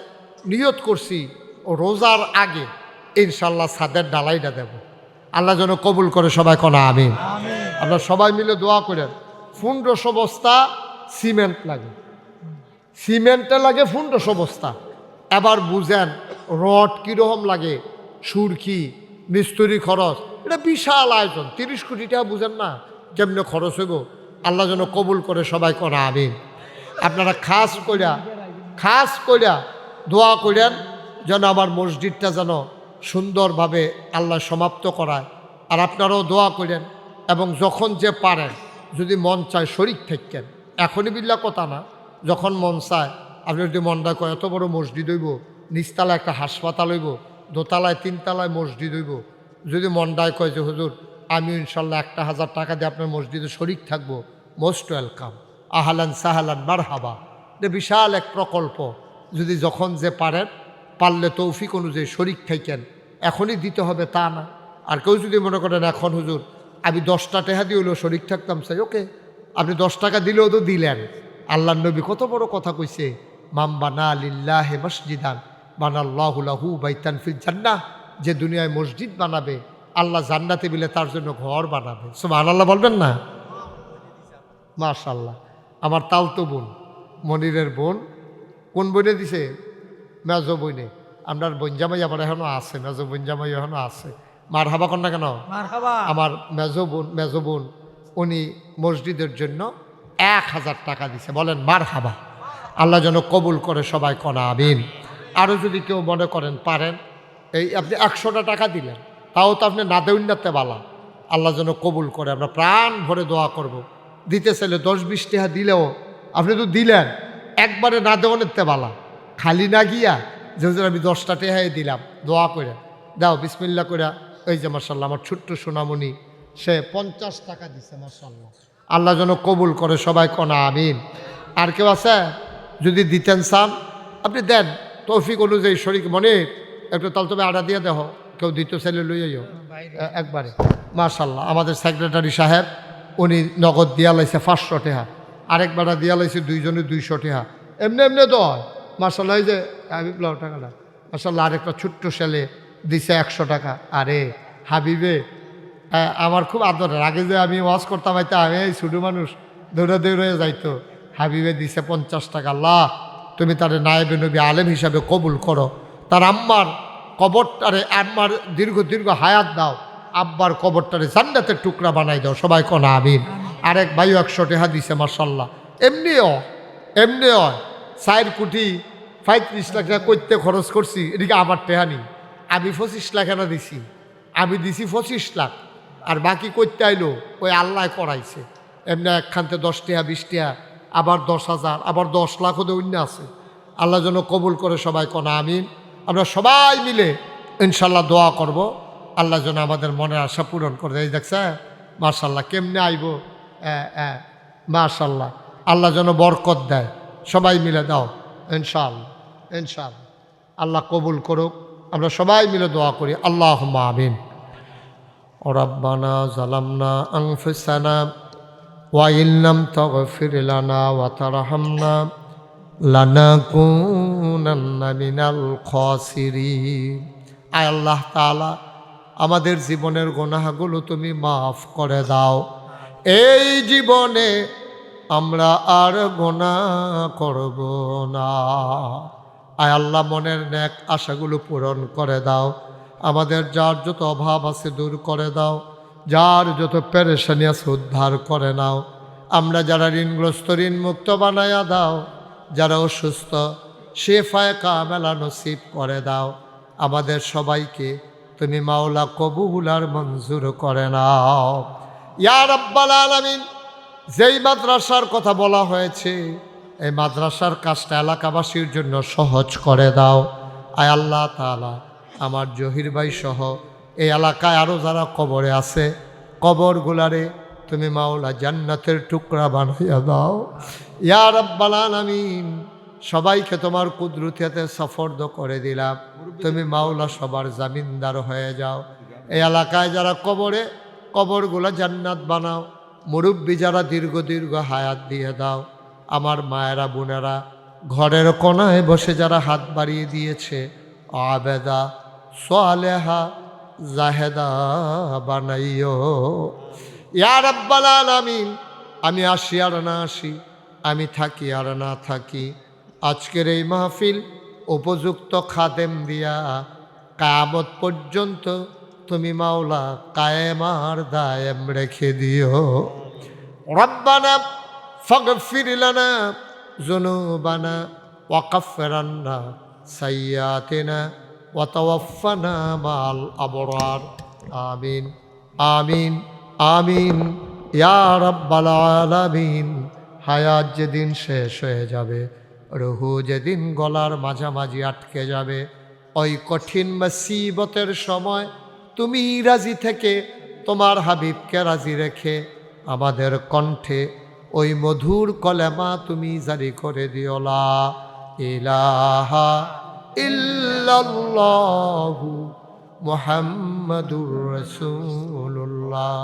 নিয়ত করছি ও রোজার আগে ইনশাল্লাহ ছাদের ডালাইটা দেব, আল্লাহ যেন কবুল করে। সবাই কোনা আমিন। আপনারা সবাই মিলে দোয়া করেন। 1500 বস্তা সিমেন্ট লাগে, সিমেন্টে লাগে 1500 বস্তা। এবার বুঝেন রড কীরকম লাগে, সুরকি, মিস্ত্রি খরচ, এটা বিশাল আয়োজন। 30 কোটি টাকা বুঝেন না কেমনে খরচ হইব। আল্লাহ যেন কবুল করে। সবাই কোনা আমিন। আপনারা খাস কইরা দোয়া করেন যেন আমার মসজিদটা যেন সুন্দরভাবে আল্লাহ সমাপ্ত করায়। আর আপনারাও দোয়া করেন, এবং যখন যে পারেন যদি মন চায় শরিক থাকেন। এখনই বিল্লা কথা না, যখন মন চায় আপনি যদি মনটা কয় এত বড় মসজিদ হইব, নিচতলায় একটা হাসপাতাল হইব, দোতলায় 3 তলায় মসজিদ হইব, যদি মনটায় কয় যে হুজুর আমি ইনশাল্লাহ 1000 টাকা দিয়ে আপনার মসজিদে শরিক থাকবো, মোস্ট ওয়েলকাম, আহলান সাহালান মারহাবা। এটা বিশাল এক প্রকল্প। যদি যখন যে পারেন, পারলে তৌফিক অনুযায়ী শরিক থাকেন। এখনই দিতে হবে তা না। আর কেউ যদি মনে করেন এখন হুজুর আমি 10টা টাকা দিয়ে হলেও শরিক থাকতাম, চাই ওকে, আপনি 10 টাকা দিলেও তো দিলেন। আল্লাহর নবী কত বড় কথা কইছে, মাম বানা লিল্লাহি মসজিদান বানাল্লাহু লাহু বাইতান ফিল জান্নাহ। যে দুনিয়ায় মসজিদ বানাবে, আল্লাহ জান্নাতে বিলে তার জন্য ঘর বানাবে। সুবহানাল্লাহ বলবেন না? মাশাআল্লাহ। আমার তালতো বোন, মনিরের বোন, কোন বইনে দিছে? মেজো বইনে। আপনার বঞ্জামাই আবার এখনো আছে, মেজো বঞ্জামাই এখনো আছে। মার হাবা কন না কেন? আমার মেজো বোন উনি মসজিদের জন্য 1000 টাকা দিছে। বলেন মার হাবা, আল্লাহ যেন কবুল করে। সবাই কনা আমিন। আরও যদি কেউ মনে করেন পারেন, এই আপনি 100টা টাকা দিলেন, তাও তো আপনি না দেউন্নাতে বালা, আল্লাহ যেন কবুল করে। আমরা প্রাণ ভরে দোয়া করব। দিতে চাইলে 10-20 টাকা দিলেও আপনি তো দিলেন, একবারে না দেওয়ানেতে বালা, খালি না গিয়া যে আমি 10টা টাকাই দিলাম, দোয়া করে দাও বিসমিল্লাহ করে। ওই যে মাশাআল্লাহ আমার ছোট্ট সোনামণি, সে 50 টাকা দিছে। মাশাআল্লাহ, আল্লাহ যেন কবুল করে। সবাই কনা আমিন। আর কেউ আছে যদি দিতেন চান আপনি দেন, তৌফিক অনুযায়ী শরীক মনে একটু তাল তবে আড়া দিয়ে দেহ। কেউ দিতে চাইলে লইয়াইও একবারে। মাশাআল্লাহ, আমাদের সেক্রেটারি সাহেব উনি নগদ দিয়া লাইছে 500 টাকা, আরেকবার দিয়া লাইছে 2 জনে 200 টাকা। এমনি এমনি দয়। মাশাআল্লাহ, এই যে হাবিব টাকাটা মাশাআল্লাহ। আরেকটা ছোট্ট ছেলে দিছে 100 টাকা। আরে হাবিবে আমার খুব আদরের। আগে যে আমি ওয়াজ করতাম হয়তো আমি এই ছোটো মানুষ দৌড়ে দৌড়ে যাইতো, হাবিবে দিছে 50 টাকা। আল্লাহ তুমি তার নায়েবে নবী আলেম হিসাবে কবুল করো। তার আম্মার কবরটারে, আম্মার দীর্ঘ হায়াত দাও, আব্বার কবরটারে জান্নাতের টুকরা বানাই দাও। সবাই কনা আমিন। আরেক ভাইও 100 টাকা দিছে। মাশাআল্লাহ, এমনিও 4 কোটি 35 লাখ টাকা করতে খরচ করছি। এদিকে আমার টাকা নেই, আমি 25 লাখ এনে দিছি। আমি দিছি 25 লাখ, আর বাকি করতে আইলো ওই আল্লাহ করাইছে। এমনি একখানতে 10 টাকা 20 টাকা, আবার 10,000, আবার 10 লাখ ওদের অন্য আছে। আল্লাহ যেন কবুল করে। সবাই কনা আমিন। আমরা সবাই মিলে ইনশাল্লাহ দোয়া করব, আল্লাহ যেন আমাদের মনের আশা পূরণ করে। এই দেখছে মাশাআল্লাহ কেমনে আইব। মাশাআল্লাহ, আল্লাহ যেন বরকত দেয়। সবাই মিলে দাও ইনশাআল্লাহ। আল্লাহ কবুল করুক। আমরা সবাই মিলে দোয়া করি। আল্লাহুম্মা আমিন। ربنا ظلمنا أنفسنا وإن لم تغفر لنا وترحمنا لنكونن من الخاسرين আয় আল্লাহ তাআলা আমাদের জীবনের গুনাহগুলো তুমি মাফ করে দাও। এই জীবনে আমরা আর গুনাহ করব না। আয় আল্লাহ মনের নেক আশাগুলো পূরণ করে দাও। আমাদের যার যত অভাব আছে দূর করে দাও, যার যত পেরেশানি আছে উদ্ধার করে নাও। আমরা যারা ঋণগ্রস্ত ঋণ মুক্ত বানায়া দাও, যারা অসুস্থ শেফায়ে কামেলা নসিব করে দাও। আমাদের সবাইকে তুমি মাওলা কবুল আর মঞ্জুর করে নাও ইয়া রাব্বাল আলামিন। যেই মাদ্রাসার কথা বলা হয়েছে এই মাদ্রাসার কাজটা এলাকাবাসীর জন্য সহজ করে দাও। আয় আল্লাহ তাআলা আমার জহির ভাই সহ এই এলাকায় আরও যারা কবরে আছে কবরগুলারে তুমি মাওলা জান্নাতের টুকরা বানাইয়া দাও ইয়া রাব্বাল আলামিন। সবাইকে তোমার কুদরতিতে সফর্দ করে দিলাম। তুমি মাওলা সবার জামিনদার হয়ে যাও। এই এলাকায় যারা কবরে কবরগুলা জান্নাত বানাও। মুরব্বী যারা দীর্ঘ দীর্ঘ হায়াত দিয়ে দাও। আমার মায়েরা বোনেরা ঘরের কোনায় বসে যারা হাত বাড়িয়ে দিয়েছে আবেদা সালেহা জাহেদা বানাইও ইয়া রাব্বাল আলামিন। আমি আসি আর না আসি, আমি থাকি আর না থাকি, আজকের এই মাহফিল উপযুক্ত খাদেম দিয়া কিয়ামত পর্যন্ত তুমি মাওলা কায়েম আর দায়েম রেখে দিও। রব্বানা ফাগফির লানা যুনুবানা ওয়া কাফফির আন্না সাইয়্যাতিনা ওয়া তাওয়াফফানা মাল আবরার। আমিন আমিন আমিন ইয়া রাব্বাল আলামিন। হায়াত যেদিন শেষ হয়ে যাবে, রুহু যেদিন গলার মাঝামাঝি আটকে যাবে, ওই কঠিন মুসিবতের সময় তুমি রাজি থেকে তোমার হাবিবকে রাজি রেখে আমাদের কণ্ঠে ওই মধুর কলেমা তুমি জারি করে দিও লা ইলাহা ইল্লাল্লাহু মুহাম্মাদুর রাসূলুল্লাহ।